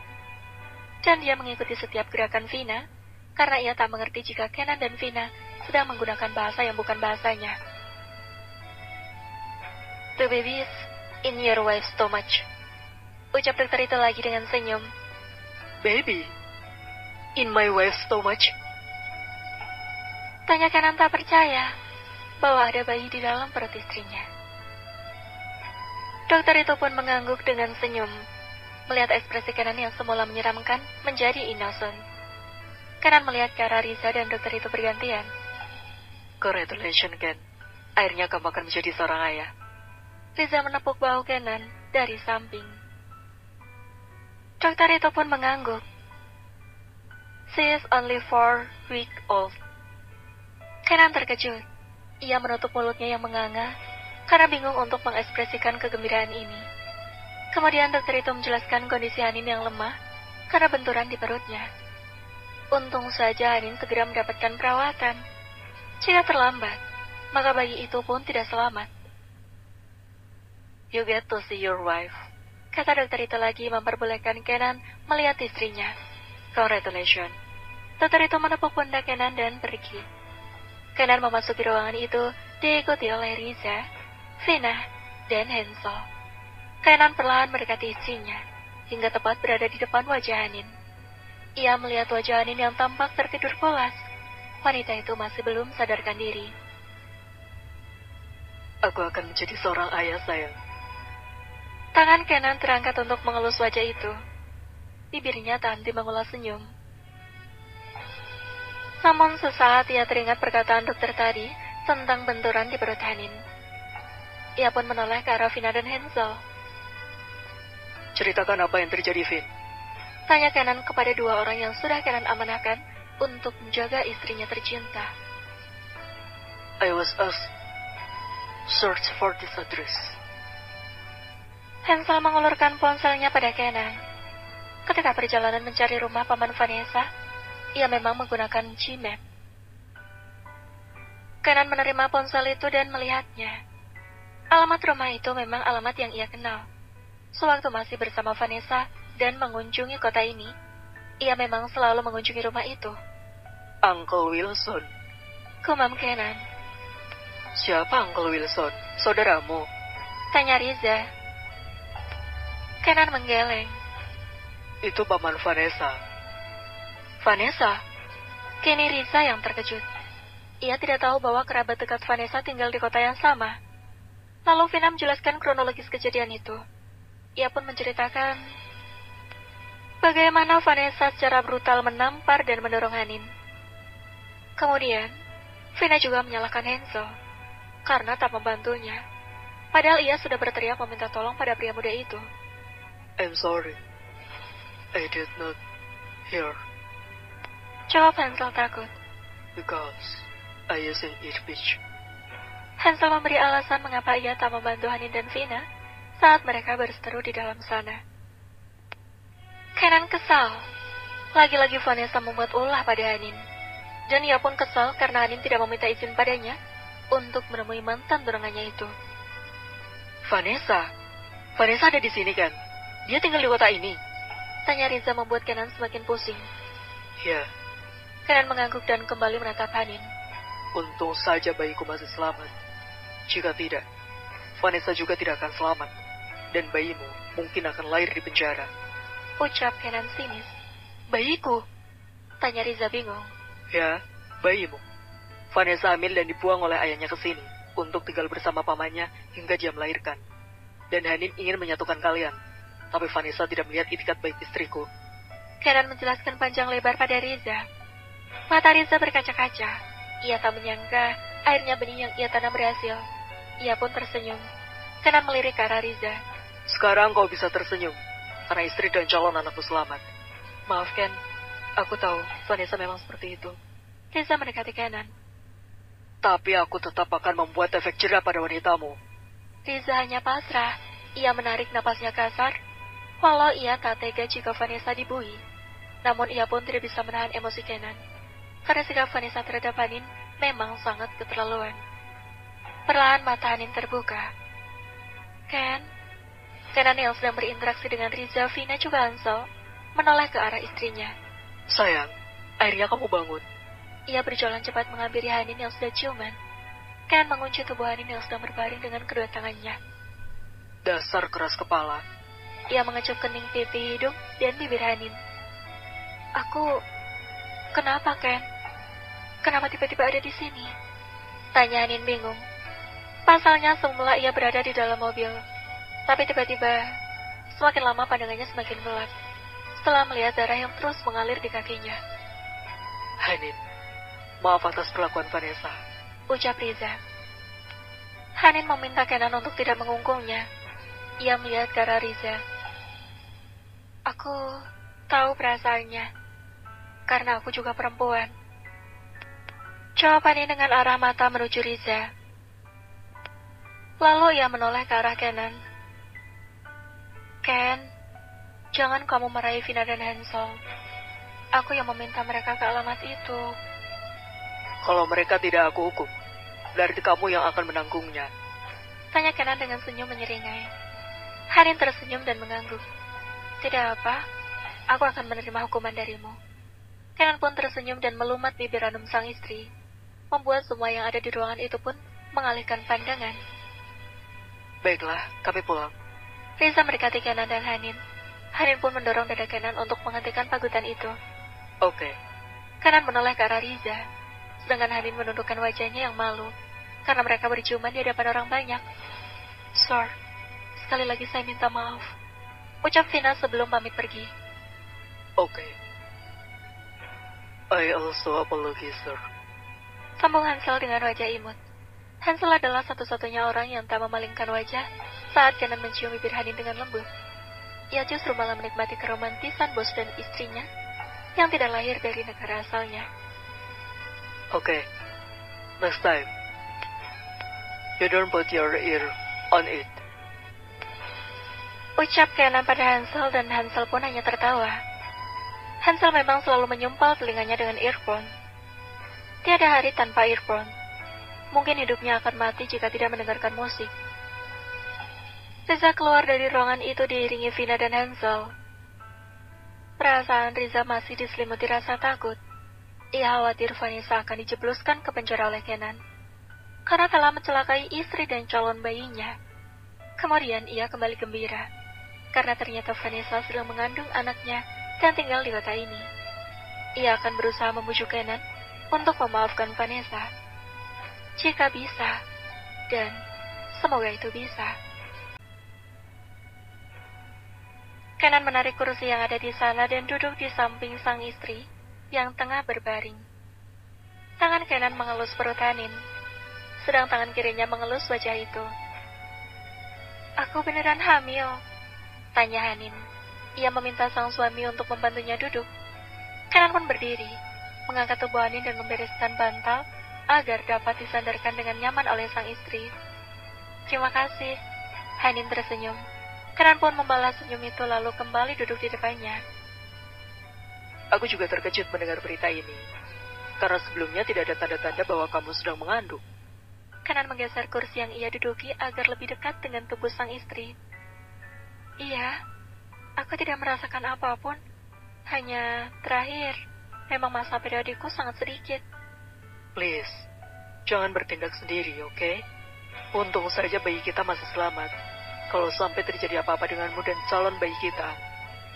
Dan dia mengikuti setiap gerakan Vina, karena ia tak mengerti jika Kenan dan Vina sedang menggunakan bahasa yang bukan bahasanya. The baby is in your wife's stomach. Ucap dokter itu lagi dengan senyum. Baby? In my wife's stomach? Tanya Kenan tak percaya bahwa ada bayi di dalam perut istrinya. Dokter itu pun mengangguk dengan senyum, melihat ekspresi Kenan yang semula menyeramkan menjadi innocent. Kenan melihat ke arah Riza dan dokter itu bergantian. Congratulations, Ken. Akhirnya kamu akan menjadi seorang ayah. Riza menepuk bahu Kenan dari samping. Dokter itu pun mengangguk. She is only 4 weeks old. Kenan terkejut. Ia menutup mulutnya yang menganga karena bingung untuk mengekspresikan kegembiraan ini. Kemudian dokter itu menjelaskan kondisi Hanin yang lemah karena benturan di perutnya. Untung saja Hanin segera mendapatkan perawatan. Jika terlambat, maka bayi itu pun tidak selamat. You get to see your wife. Kata dokter itu lagi memperbolehkan Kenan melihat istrinya. Congratulations. Dokter itu menepuk pundak Kenan dan pergi. Kenan memasuki ruangan itu diikuti oleh Riza, Vina, dan Hansel. Kenan perlahan mendekati istrinya, hingga tepat berada di depan wajah Hanin. Ia melihat wajah Hanin yang tampak tertidur pulas. Wanita itu masih belum sadarkan diri. Aku akan menjadi seorang ayah, sayang. Tangan Kenan terangkat untuk mengelus wajah itu. Bibirnya tak henti mengulas senyum. Namun sesaat ia teringat perkataan dokter tadi tentang benturan di perut Hanin. Ia pun menoleh ke arah Vina dan Hansel. Ceritakan apa yang terjadi, Vin. Tanya Kenan kepada dua orang yang sudah Kenan amanahkan untuk menjaga istrinya tercinta. I was asked search for this address. Hansel mengulurkan ponselnya pada Kenan. Ketika perjalanan mencari rumah paman Vanessa, ia memang menggunakan Gmap. Kenan menerima ponsel itu dan melihatnya. Alamat rumah itu memang alamat yang ia kenal. Sewaktu masih bersama Vanessa dan mengunjungi kota ini, ia memang selalu mengunjungi rumah itu. Uncle Wilson. Gumam Kenan. Siapa Uncle Wilson? Saudaramu? Tanya Riza. Kenan menggeleng. Itu paman Vanessa. Vanessa? Kini Riza yang terkejut. Ia tidak tahu bahwa kerabat dekat Vanessa tinggal di kota yang sama. Lalu Vina menjelaskan kronologis kejadian itu. Ia pun menceritakan bagaimana Vanessa secara brutal menampar dan mendorong Hanin. Kemudian, Vina juga menyalahkan Hansel karena tak membantunya. Padahal ia sudah berteriak meminta tolong pada pria muda itu. I'm sorry. I did not hear. Jawab Hansel takut. Because I isn't earpiece. Hansel memberi alasan mengapa ia tak membantu Hanin dan Vina saat mereka berseteru di dalam sana. Kenan kesal. Lagi-lagi Vanessa membuat ulah pada Hanin. Dan ia pun kesal karena Hanin tidak meminta izin padanya untuk menemui mantan tunangannya itu. Vanessa? Vanessa ada di sini kan? Dia tinggal di kota ini. Tanya Riza membuat Kenan semakin pusing. Ya. Kenan mengangguk dan kembali menatap Hanin. Untung saja bayiku masih selamat. Jika tidak, Vanessa juga tidak akan selamat. Dan bayimu mungkin akan lahir di penjara. Ucap Kenan sinis. Bayiku? Tanya Riza bingung. Ya, bayimu. Vanessa hamil dan dibuang oleh ayahnya ke sini untuk tinggal bersama pamannya hingga dia melahirkan. Dan Hanin ingin menyatukan kalian. Tapi Vanessa tidak melihat itikat baik istriku. Kenan menjelaskan panjang lebar pada Riza. Mata Riza berkaca-kaca. Ia tak menyangka akhirnya benih yang ia tanam berhasil. Ia pun tersenyum. Kenan melirik ke arah Riza. Sekarang kau bisa tersenyum, karena istri dan calon anakku selamat. Maaf Ken, aku tahu Vanessa memang seperti itu. Riza mendekati Kenan. Tapi aku tetap akan membuat efek jerah pada wanitamu. Riza hanya pasrah. Ia menarik napasnya kasar. Walau ia tak tega jika Vanessa dibui, namun ia pun tidak bisa menahan emosi Kenan. Karena sikap Vanessa terhadap Hanin memang sangat keterlaluan. Perlahan mata Hanin terbuka. Kenan yang sedang berinteraksi dengan Riza, Vina juga Hansel, menoleh ke arah istrinya. Sayang, akhirnya kamu bangun. Ia berjalan cepat menghampiri Hanin yang sudah ciuman. Kenan mengunci tubuh Hanin yang sedang berbaring dengan kedua tangannya. Dasar keras kepala. Ia mengecup kening pipi, hidung, dan bibir Hanin. Kenapa, Ken? Kenapa tiba-tiba ada di sini? Tanya Hanin bingung. Pasalnya semula ia berada di dalam mobil. Tapi tiba-tiba, semakin lama pandangannya semakin gelap. Setelah melihat darah yang terus mengalir di kakinya. Hanin, maaf atas perlakuan Vanessa. Ucap Riza. Hanin meminta Kenan untuk tidak mengungkungnya. Ia melihat ke arah Riza. Aku tahu perasaannya, karena aku juga perempuan. Jawabannya dengan arah mata menuju Riza. Lalu ia menoleh ke arah Kenan. Ken, jangan kamu meraih Vina dan Hansel. Aku yang meminta mereka ke alamat itu. Kalau mereka tidak aku hukum, berarti kamu yang akan menanggungnya. Tanya Kenan dengan senyum menyeringai. Hanin tersenyum dan mengangguk. Tidak apa, aku akan menerima hukuman darimu. Kenan pun tersenyum dan melumat bibir ranum sang istri, membuat semua yang ada di ruangan itu pun mengalihkan pandangan. Baiklah, kami pulang. Riza mendekati Kenan dan Hanin. Hanin pun mendorong dada Kenan untuk menghentikan pagutan itu. Oke. Kenan menoleh ke arah Riza, sedangkan Hanin menundukkan wajahnya yang malu, karena mereka berciuman di hadapan orang banyak. Sir, sekali lagi saya minta maaf. Ucap Vina sebelum pamit pergi. Oke. I also apologize, sir. Sambung Hansel dengan wajah imut. Hansel adalah satu-satunya orang yang tak memalingkan wajah saat Kenan mencium bibir Hanin dengan lembut. Ia justru malah menikmati keromantisan bos dan istrinya yang tidak lahir dari negara asalnya. Oke. Next time, you don't put your ear on it. Ucap Kenan pada Hansel dan Hansel pun hanya tertawa. Hansel memang selalu menyumpal telinganya dengan earphone. Tiada hari tanpa earphone. Mungkin hidupnya akan mati jika tidak mendengarkan musik. Riza keluar dari ruangan itu diiringi Vina dan Hansel. Perasaan Riza masih diselimuti rasa takut. Ia khawatir Vanessa akan dijebluskan ke penjara oleh Kenan, karena telah mencelakai istri dan calon bayinya. Kemudian ia kembali gembira, karena ternyata Vanessa sedang mengandung anaknya dan tinggal di kota ini. Ia akan berusaha membujuk Kenan untuk memaafkan Vanessa. Jika bisa, dan semoga itu bisa. Kenan menarik kursi yang ada di sana dan duduk di samping sang istri yang tengah berbaring. Tangan Kenan mengelus perut Hanin, sedang tangan kirinya mengelus wajah itu. Aku beneran hamil? Tanya Hanin. Ia meminta sang suami untuk membantunya duduk. Kenan pun berdiri, mengangkat tubuh Hanin dan membereskan bantal agar dapat disandarkan dengan nyaman oleh sang istri. Terima kasih. Hanin tersenyum. Kenan pun membalas senyum itu lalu kembali duduk di depannya. Aku juga terkejut mendengar berita ini, karena sebelumnya tidak ada tanda-tanda bahwa kamu sedang mengandung. Kenan menggeser kursi yang ia duduki agar lebih dekat dengan tubuh sang istri. Iya, aku tidak merasakan apapun. Hanya terakhir, memang masa periodiku sangat sedikit. Please, jangan bertindak sendiri, oke? Untung saja bayi kita masih selamat. Kalau sampai terjadi apa-apa denganmu dan calon bayi kita,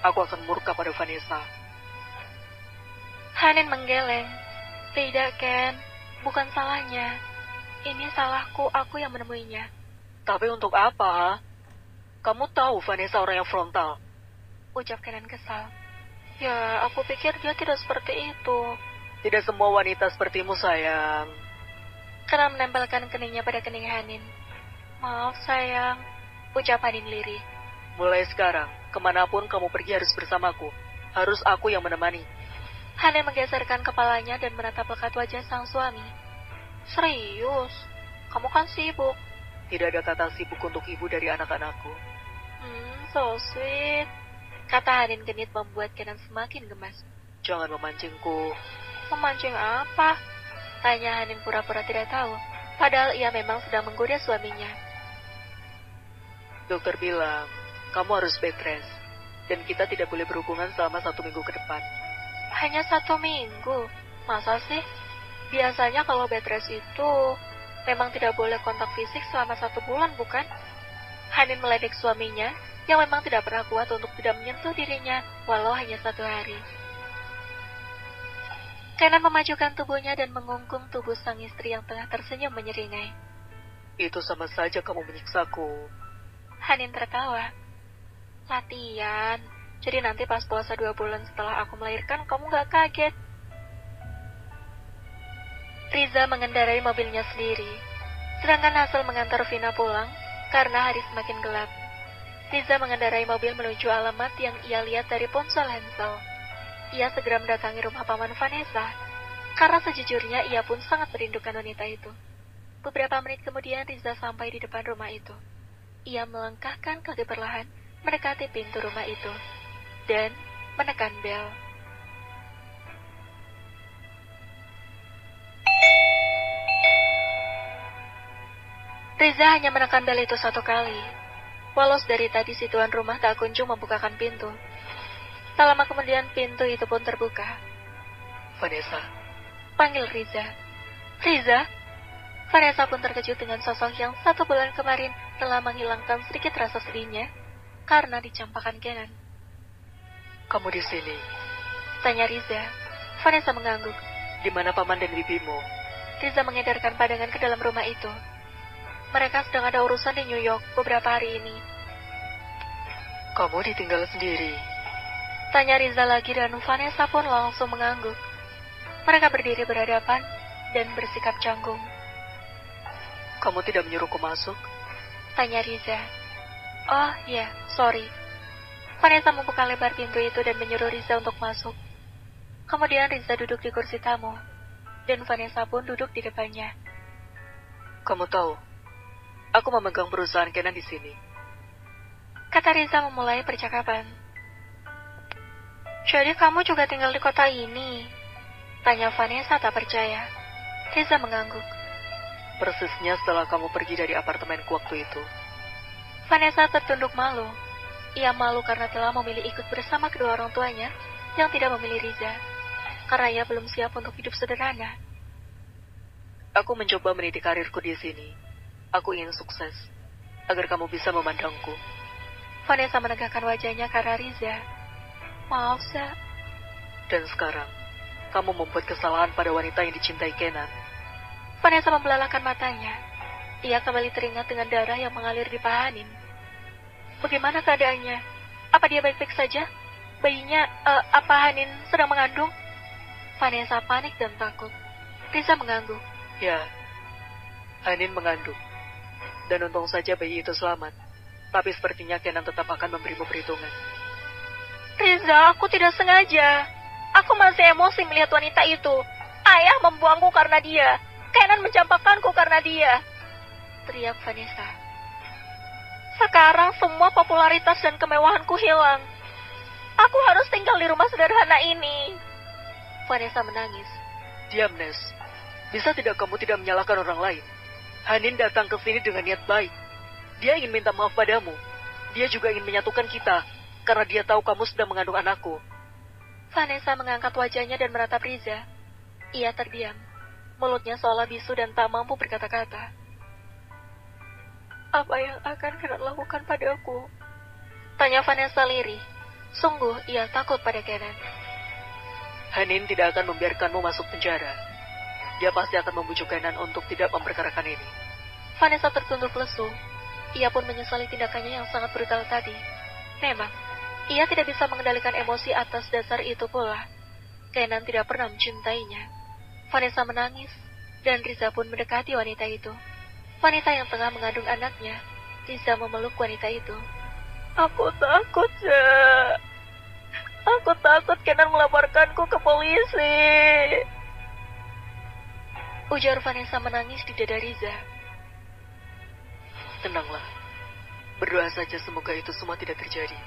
aku akan murka pada Vanessa. Hanin menggeleng. Tidak, Ken. Bukan salahnya. Ini salahku, aku yang menemuinya. Tapi untuk apa, ha? Kamu tahu Vanessa orang yang frontal. ucap Kenan kesal. Ya, aku pikir dia tidak seperti itu. Tidak semua wanita sepertimu, sayang. Kenan menempelkan keningnya pada kening Hanin. Maaf, sayang, ucap Hanin lirih. Mulai sekarang, kemanapun kamu pergi harus bersamaku. Harus aku yang menemani. Hanin menggeserkan kepalanya dan menatap lekat wajah sang suami. Serius? Kamu kan sibuk. Tidak ada kata sibuk untuk ibu dari anak-anakku. So sweet. Kata Hanin genit membuat Kenan semakin gemas. Jangan memancingku. Memancing apa? Tanya Hanin pura-pura tidak tahu. Padahal ia memang sedang menggoda suaminya. Dokter bilang, kamu harus bed rest. Dan kita tidak boleh berhubungan selama 1 minggu ke depan. Hanya 1 minggu? Masa sih? Biasanya kalau bed rest itu memang tidak boleh kontak fisik selama 1 bulan, bukan? Hanin meledek suaminya yang memang tidak pernah kuat untuk tidak menyentuh dirinya walau hanya 1 hari. Kenan memajukan tubuhnya dan mengungkung tubuh sang istri yang tengah tersenyum menyeringai. Itu sama saja kamu menyiksaku. Hanin tertawa. Latihan, jadi nanti pas puasa 2 bulan setelah aku melahirkan kamu gak kaget. Riza mengendarai mobilnya sendiri, sedangkan Hasil mengantar Vina pulang karena hari semakin gelap. Riza mengendarai mobil menuju alamat yang ia lihat dari ponsel Hansel. Ia segera mendatangi rumah paman Vanessa, karena sejujurnya ia pun sangat merindukan wanita itu. Beberapa menit kemudian Riza sampai di depan rumah itu. Ia melangkahkan kaki perlahan mendekati pintu rumah itu, dan menekan bel. Riza hanya menekan bel itu 1 kali. Walau dari tadi si tuan rumah tak kunjung membukakan pintu. Tak lama kemudian pintu itu pun terbuka. Vanessa. Panggil Riza. Riza? Vanessa pun terkejut dengan sosok yang 1 bulan kemarin telah menghilangkan sedikit rasa sedihnya karena dicampakkan Kenan. Kamu di sini? Tanya Riza. Vanessa mengangguk. Di mana paman dan bibimu? Riza mengedarkan pandangan ke dalam rumah itu. Mereka sedang ada urusan di New York beberapa hari ini. Kamu ditinggal sendiri? Tanya Riza lagi dan Vanessa pun langsung mengangguk. Mereka berdiri berhadapan dan bersikap canggung. Kamu tidak menyuruhku masuk? Tanya Riza. Oh ya, sorry. Vanessa membuka lebar pintu itu dan menyuruh Riza untuk masuk. Kemudian Riza duduk di kursi tamu, dan Vanessa pun duduk di depannya. Kamu tahu, aku memegang perusahaan Kenan di sini. Kata Riza memulai percakapan. Jadi kamu juga tinggal di kota ini? Tanya Vanessa tak percaya. Riza mengangguk. Persisnya setelah kamu pergi dari apartemenku waktu itu. Vanessa tertunduk malu. Ia malu karena telah memilih ikut bersama kedua orang tuanya yang tidak memilih Riza, karena ia belum siap untuk hidup sederhana. Aku mencoba meniti karirku di sini. Aku ingin sukses, agar kamu bisa memandangku. Vanessa menegakkan wajahnya ke arah Riza. Maaf, Sa. Dan sekarang, kamu membuat kesalahan pada wanita yang dicintai Kenan. Vanessa membelalakan matanya. Ia kembali teringat dengan darah yang mengalir di paha Hanin. Bagaimana keadaannya? Apa dia baik-baik saja? Bayinya, apa Hanin sedang mengandung? Vanessa panik dan takut. Riza mengangguk. Ya, Hanin mengandung. Dan untung saja bayi itu selamat. Tapi sepertinya Kenan tetap akan memberimu perhitungan. Riza, aku tidak sengaja. Aku masih emosi melihat wanita itu. Ayah membuangku karena dia. Kenan mencampakkanku karena dia. Teriak Vanessa. Sekarang semua popularitas dan kemewahanku hilang. Aku harus tinggal di rumah sederhana ini. Vanessa menangis. Diam, Nes. Bisa tidak kamu tidak menyalahkan orang lain? Hanin datang ke sini dengan niat baik. Dia ingin minta maaf padamu. Dia juga ingin menyatukan kita, karena dia tahu kamu sedang mengandung anakku. Vanessa mengangkat wajahnya dan menatap Riza. Ia terdiam. Mulutnya seolah bisu dan tak mampu berkata-kata. Apa yang akan Kenan lakukan padaku? Tanya Vanessa lirih. Sungguh ia takut pada Kenan. Hanin tidak akan membiarkanmu masuk penjara. Dia pasti akan membujuk Kenan untuk tidak memperkarakan ini. Vanessa tertunduk lesu. Ia pun menyesali tindakannya yang sangat brutal tadi. Memang, Ia tidak bisa mengendalikan emosi atas dasar itu pula. Kenan tidak pernah mencintainya. Vanessa menangis, dan Riza pun mendekati wanita itu. Wanita yang tengah mengandung anaknya. Riza memeluk wanita itu. Aku takut, Ja. Aku takut Kenan melaporkanku ke polisi. Ujar Vanessa menangis di dada Riza. Tenanglah. Berdoa saja semoga itu semua tidak terjadi.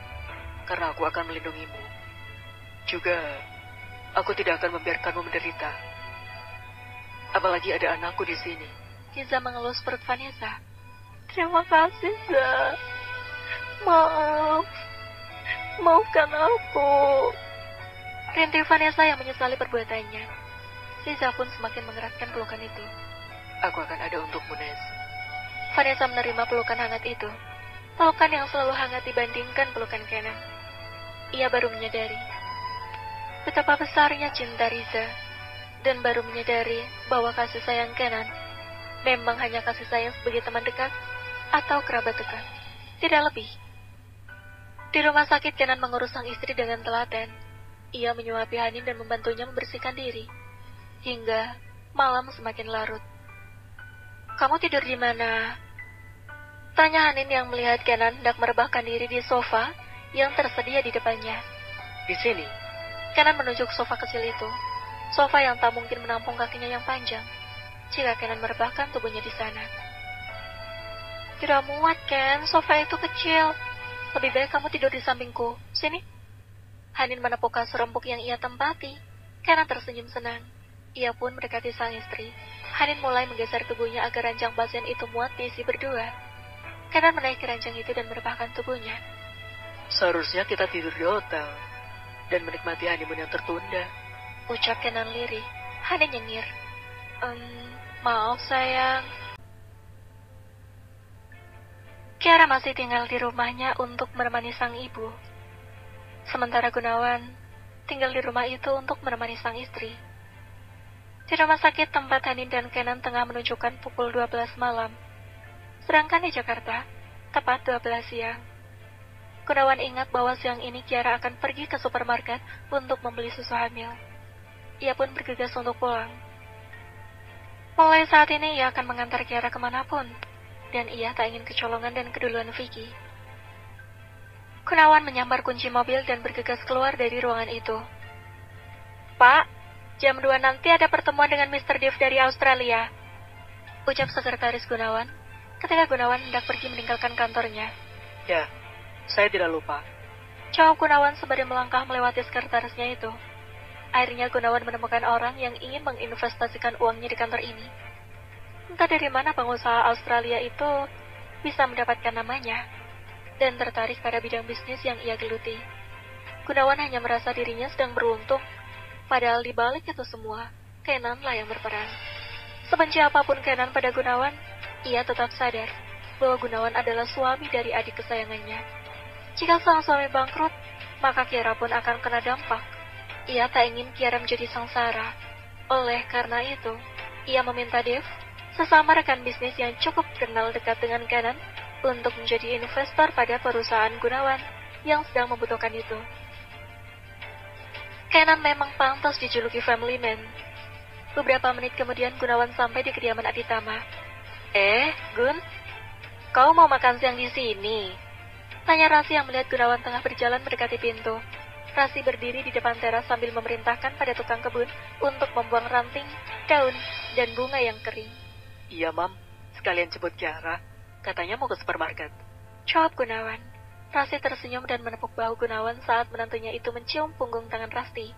Karena aku akan melindungimu. Juga, aku tidak akan membiarkanmu menderita. Apalagi ada anakku di sini. Riza mengelus perut Vanessa. Terima kasih, Ja. Maaf. Maafkan aku. Rintih Vanessa yang menyesali perbuatannya. Riza pun semakin mengeratkan pelukan itu. Aku akan ada untukmu, Nes. Vanessa menerima pelukan hangat itu. Pelukan yang selalu hangat dibandingkan pelukan Kenan. Ia baru menyadari betapa besarnya cinta Riza, dan baru menyadari bahwa kasih sayang Kenan memang hanya kasih sayang sebagai teman dekat atau kerabat dekat, tidak lebih. Di rumah sakit, Kenan mengurus sang istri dengan telaten. Ia menyuapi Hanin dan membantunya membersihkan diri, hingga malam semakin larut. "Kamu tidur di mana?" tanya Hanin yang melihat Kenan hendak merebahkan diri di sofa yang tersedia di depannya. Di sini. Kenan menunjuk sofa kecil itu, sofa yang tak mungkin menampung kakinya yang panjang jika Kenan merebahkan tubuhnya di sana. "Tidak muat, Ken, sofa itu kecil. Lebih baik kamu tidur di sampingku. Sini." Hanin menepuk kasur empuk yang ia tempati. Kenan tersenyum senang. Ia pun mendekati sang istri. Hanin mulai menggeser tubuhnya agar ranjang pasien itu muat diisi berdua. Kenan menaiki ranjang itu dan merebahkan tubuhnya. Seharusnya kita tidur di hotel dan menikmati honeymoon yang tertunda. Ucap Kenan lirih. Hanin nyengir. Maaf sayang. Kiara masih tinggal di rumahnya untuk menemani sang ibu. Sementara Gunawan tinggal di rumah itu untuk menemani sang istri. Di rumah sakit tempat Hanin dan Kenan tengah menunjukkan pukul 12 malam. Sedangkan di Jakarta, tepat 12 siang. Gunawan ingat bahwa siang ini Kiara akan pergi ke supermarket untuk membeli susu hamil. Ia pun bergegas untuk pulang. Mulai saat ini ia akan mengantar Kiara kemanapun, dan ia tak ingin kecolongan dan keduluan Vicky. Gunawan menyambar kunci mobil dan bergegas keluar dari ruangan itu. "Pak, jam 2 nanti ada pertemuan dengan Mr. Dev dari Australia," ucap sekretaris Gunawan ketika Gunawan hendak pergi meninggalkan kantornya. "Ya, saya tidak lupa." Jawab Gunawan sembari melangkah melewati sekretarisnya itu. Akhirnya Gunawan menemukan orang yang ingin menginvestasikan uangnya di kantor ini. Entah dari mana pengusaha Australia itu bisa mendapatkan namanya, dan tertarik pada bidang bisnis yang ia geluti. Gunawan hanya merasa dirinya sedang beruntung, padahal di balik itu semua, Kenanlah yang berperan. Sebenci apapun Kenan pada Gunawan, ia tetap sadar bahwa Gunawan adalah suami dari adik kesayangannya. Jika sang suami bangkrut, maka Kiara pun akan kena dampak. Ia tak ingin Kiara menjadi sengsara. Oleh karena itu, ia meminta Dev, sesama rekan bisnis yang cukup kenal dekat dengan Kenan, untuk menjadi investor pada perusahaan Gunawan yang sedang membutuhkan itu. Kenan memang pantas dijuluki family man. Beberapa menit kemudian Gunawan sampai di kediaman Aditama. Gun, kau mau makan siang di sini?" tanya Rasi yang melihat Gunawan tengah berjalan mendekati pintu. Rasi berdiri di depan teras sambil memerintahkan pada tukang kebun untuk membuang ranting, daun, dan bunga yang kering. "Iya, Mam. Sekalian jemput Kiara. Katanya mau ke supermarket." Jawab Gunawan. Rasi tersenyum dan menepuk bahu Gunawan saat menantunya itu mencium punggung tangan Rasti.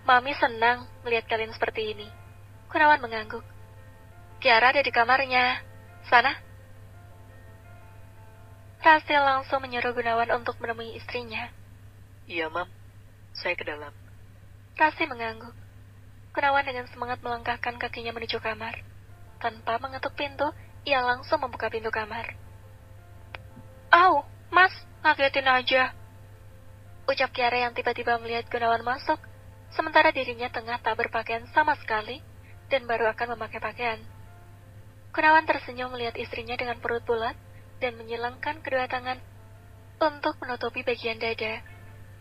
"Mami senang melihat kalian seperti ini." Gunawan mengangguk. "Kiara ada di kamarnya. Sana." Rasti langsung menyuruh Gunawan untuk menemui istrinya. "Iya, Mam. Saya ke dalam." Rasti mengangguk. Gunawan dengan semangat melangkahkan kakinya menuju kamar. Tanpa mengetuk pintu, ia langsung membuka pintu kamar. "Au, Mas, ngagetin aja," ucap Kiara yang tiba-tiba melihat Gunawan masuk, sementara dirinya tengah tak berpakaian sama sekali dan baru akan memakai pakaian. Gunawan tersenyum melihat istrinya dengan perut bulat dan menyilangkan kedua tangan untuk menutupi bagian dada,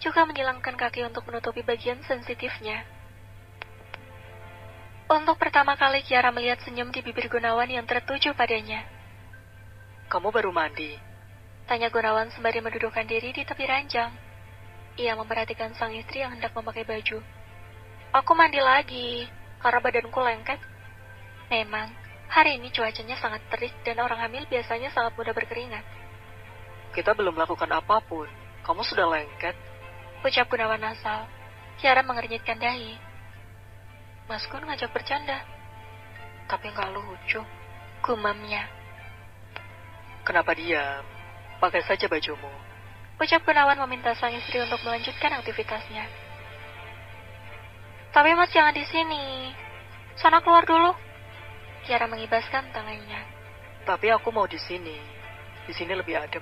juga menyilangkan kaki untuk menutupi bagian sensitifnya. Untuk pertama kali Kiara melihat senyum di bibir Gunawan yang tertuju padanya. Kamu baru mandi? Tanya Gunawan sembari mendudukkan diri di tepi ranjang. Ia memperhatikan sang istri yang hendak memakai baju. Aku mandi lagi, karena badanku lengket. Memang, hari ini cuacanya sangat terik dan orang hamil biasanya sangat mudah berkeringat. Kita belum melakukan apapun. Kamu sudah lengket. Ucap Gunawan asal. Kiara mengernyitkan dahi. Mas Gun ngajak bercanda. Tapi nggak lucu. Gumamnya. Kenapa diam? Pakai saja bajumu. Ucap Gunawan meminta sang istri untuk melanjutkan aktivitasnya. Tapi mas jangan di sini. Sana keluar dulu. Kiara mengibaskan tangannya. Tapi aku mau di sini. Di sini lebih adem.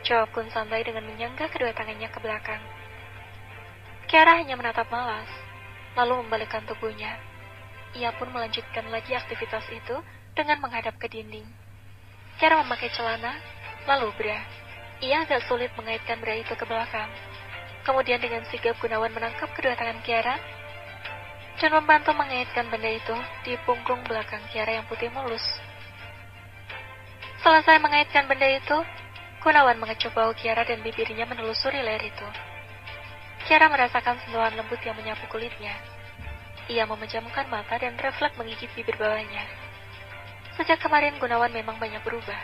Jawab Gun santai dengan menyangga kedua tangannya ke belakang. Kiara hanya menatap malas, lalu membalikkan tubuhnya. Ia pun melanjutkan lagi aktivitas itu dengan menghadap ke dinding. Kiara memakai celana, lalu bra. Ia agak sulit mengaitkan bra itu ke belakang. Kemudian dengan sigap Gunawan menangkap kedua tangan Kiara dan membantu mengaitkan benda itu di punggung belakang Kiara yang putih mulus. Selesai mengaitkan benda itu, Gunawan mengecup bahu Kiara dan bibirnya menelusuri leher itu. Kiara merasakan sentuhan lembut yang menyapu kulitnya. Ia memejamkan mata dan refleks menggigit bibir bawahnya. Sejak kemarin Gunawan memang banyak berubah.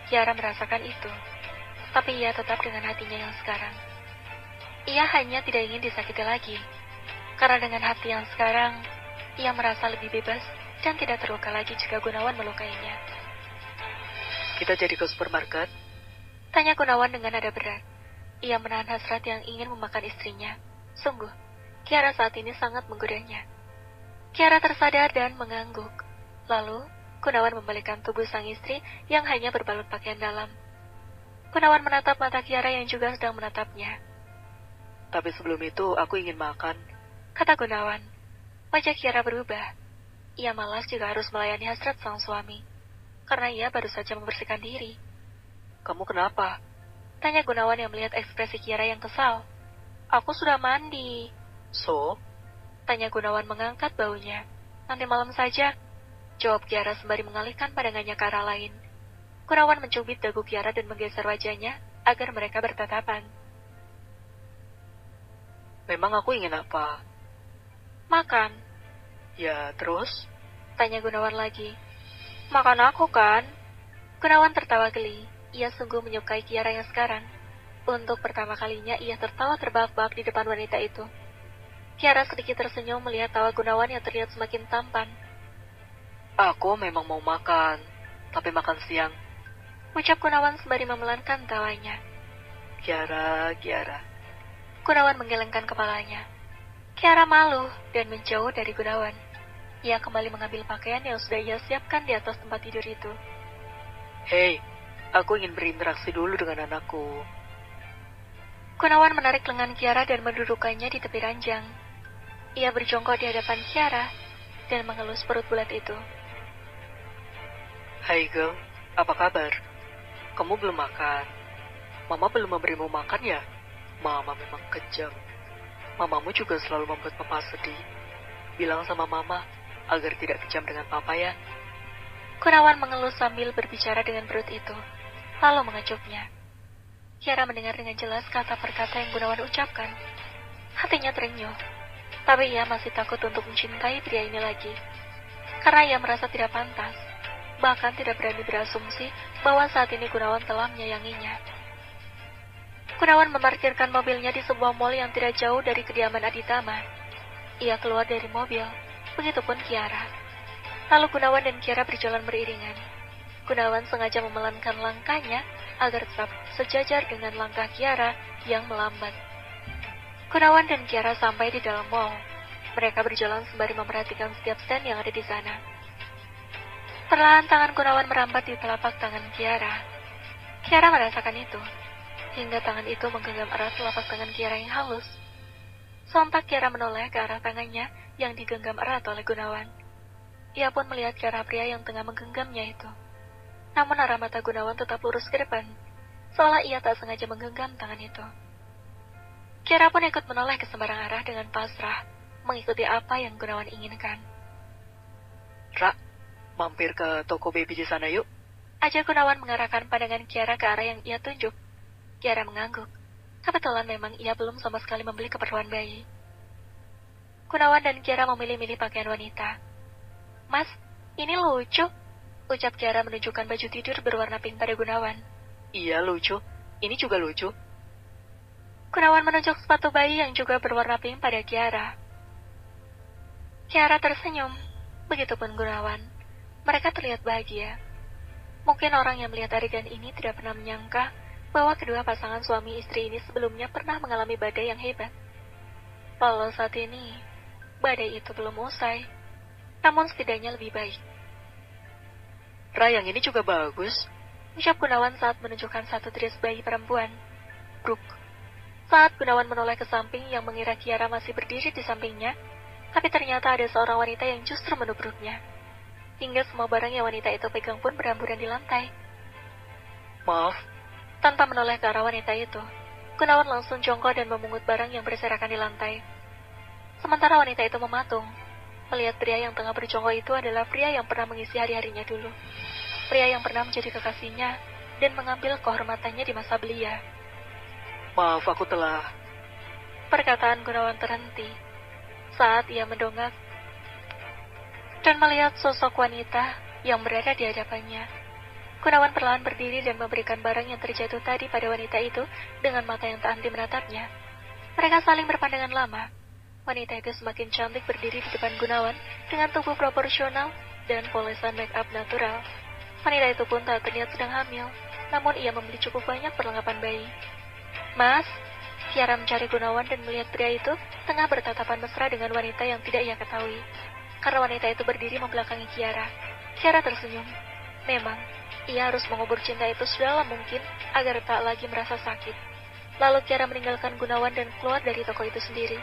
Kiara merasakan itu, tapi ia tetap dengan hatinya yang sekarang. Ia hanya tidak ingin disakiti lagi, karena dengan hati yang sekarang, ia merasa lebih bebas dan tidak terluka lagi jika Gunawan melukainya. Kita jadi ke supermarket? Tanya Gunawan dengan nada berat. Ia menahan hasrat yang ingin memakan istrinya. Sungguh, Kiara saat ini sangat menggodanya. Kiara tersadar dan mengangguk. Lalu, Gunawan membalikkan tubuh sang istri yang hanya berbalut pakaian dalam. Gunawan menatap mata Kiara yang juga sedang menatapnya. Tapi sebelum itu, aku ingin makan. Kata Gunawan. Wajah Kiara berubah. Ia malas jika harus melayani hasrat sang suami, karena ia baru saja membersihkan diri. Kamu kenapa? Tanya Gunawan yang melihat ekspresi Kiara yang kesal. Aku sudah mandi. So? Tanya Gunawan mengangkat baunya. Nanti malam saja. Jawab Kiara sembari mengalihkan pandangannya ke arah lain. Gunawan mencubit dagu Kiara dan menggeser wajahnya agar mereka bertatapan. Memang aku ingin apa? Makan. Ya, terus? Tanya Gunawan lagi. Makan aku kan? Gunawan tertawa geli. Ia sungguh menyukai Kiara yang sekarang. Untuk pertama kalinya ia tertawa terbahak-bahak di depan wanita itu. Kiara sedikit tersenyum melihat tawa Gunawan yang terlihat semakin tampan. Aku memang mau makan, tapi makan siang. Ucap Gunawan sembari memelankan tawanya. Kiara. Gunawan menggelengkan kepalanya. Kiara malu dan menjauh dari Gunawan. Ia kembali mengambil pakaian yang sudah ia siapkan di atas tempat tidur itu. Hei, aku ingin berinteraksi dulu dengan anakku. Gunawan menarik lengan Kiara dan mendudukkannya di tepi ranjang. Ia berjongkok di hadapan Kiara dan mengelus perut bulat itu. Hai girl, apa kabar? Kamu belum makan? Mama belum memberimu makan ya? Mama memang kejam. Mamamu juga selalu membuat papa sedih. Bilang sama mama agar tidak kejam dengan papa ya. Gunawan mengelus sambil berbicara dengan perut itu, lalu mengecupnya. Kiara mendengar dengan jelas kata per kata yang Gunawan ucapkan. Hatinya terenyuh, tapi ia masih takut untuk mencintai pria ini lagi. Karena ia merasa tidak pantas, bahkan tidak berani berasumsi bahwa saat ini Gunawan telah menyayanginya. Gunawan memarkirkan mobilnya di sebuah mal yang tidak jauh dari kediaman Aditama. Ia keluar dari mobil, begitupun Kiara. Lalu Gunawan dan Kiara berjalan beriringan. Gunawan sengaja memelankan langkahnya agar tetap sejajar dengan langkah Kiara yang melambat. Gunawan dan Kiara sampai di dalam mall. Mereka berjalan sembari memperhatikan setiap stand yang ada di sana. Perlahan tangan Gunawan merambat di telapak tangan Kiara. Kiara merasakan itu, hingga tangan itu menggenggam erat telapak tangan Kiara yang halus. Sontak Kiara menoleh ke arah tangannya yang digenggam erat oleh Gunawan. Ia pun melihat ke arah pria yang tengah menggenggamnya itu. Namun arah mata Gunawan tetap lurus ke depan, seolah ia tak sengaja menggenggam tangan itu. Kiara pun ikut menoleh ke sembarang arah dengan pasrah, mengikuti apa yang Gunawan inginkan. Ra, mampir ke toko baby di sana yuk. Ajak Gunawan mengarahkan pandangan Kiara ke arah yang ia tunjuk. Kiara mengangguk. Kebetulan memang ia belum sama sekali membeli keperluan bayi. Gunawan dan Kiara memilih-milih pakaian wanita. Mas, ini lucu, ucap Kiara menunjukkan baju tidur berwarna pink pada Gunawan. Iya lucu, ini juga lucu. Gunawan menunjuk sepatu bayi yang juga berwarna pink pada Kiara. Kiara tersenyum, begitupun Gunawan. Mereka terlihat bahagia. Mungkin orang yang melihat adegan ini tidak pernah menyangka bahwa kedua pasangan suami istri ini sebelumnya pernah mengalami badai yang hebat. Walau saat ini, badai itu belum usai, namun setidaknya lebih baik. Ra, yang ini juga bagus, ucap Gunawan saat menunjukkan satu dress bayi perempuan, Brooke. Saat Gunawan menoleh ke samping yang mengira Kiara masih berdiri di sampingnya, tapi ternyata ada seorang wanita yang justru menubruknya. Hingga semua barang yang wanita itu pegang pun berhamburan di lantai. Maaf. Tanpa menoleh ke arah wanita itu, Gunawan langsung jongkok dan memungut barang yang berserakan di lantai. Sementara wanita itu mematung, melihat pria yang tengah berjongkok itu adalah pria yang pernah mengisi hari-harinya dulu. Pria yang pernah menjadi kekasihnya dan mengambil kehormatannya di masa belia. Maaf, aku telah... Perkataan Gunawan terhenti saat ia mendongak dan melihat sosok wanita yang berada di hadapannya. Gunawan perlahan berdiri dan memberikan barang yang terjatuh tadi pada wanita itu dengan mata yang tak henti menatapnya. Mereka saling berpandangan lama. Wanita itu semakin cantik berdiri di depan Gunawan dengan tubuh proporsional dan polesan make up natural. Wanita itu pun tak terlihat sedang hamil, namun ia membeli cukup banyak perlengkapan bayi. Mas, Kiara mencari Gunawan dan melihat pria itu tengah bertatapan mesra dengan wanita yang tidak ia ketahui. Karena wanita itu berdiri membelakangi Kiara. Kiara tersenyum. Memang, ia harus mengubur cinta itu sedalam mungkin agar tak lagi merasa sakit. Lalu Kiara meninggalkan Gunawan dan keluar dari toko itu sendiri.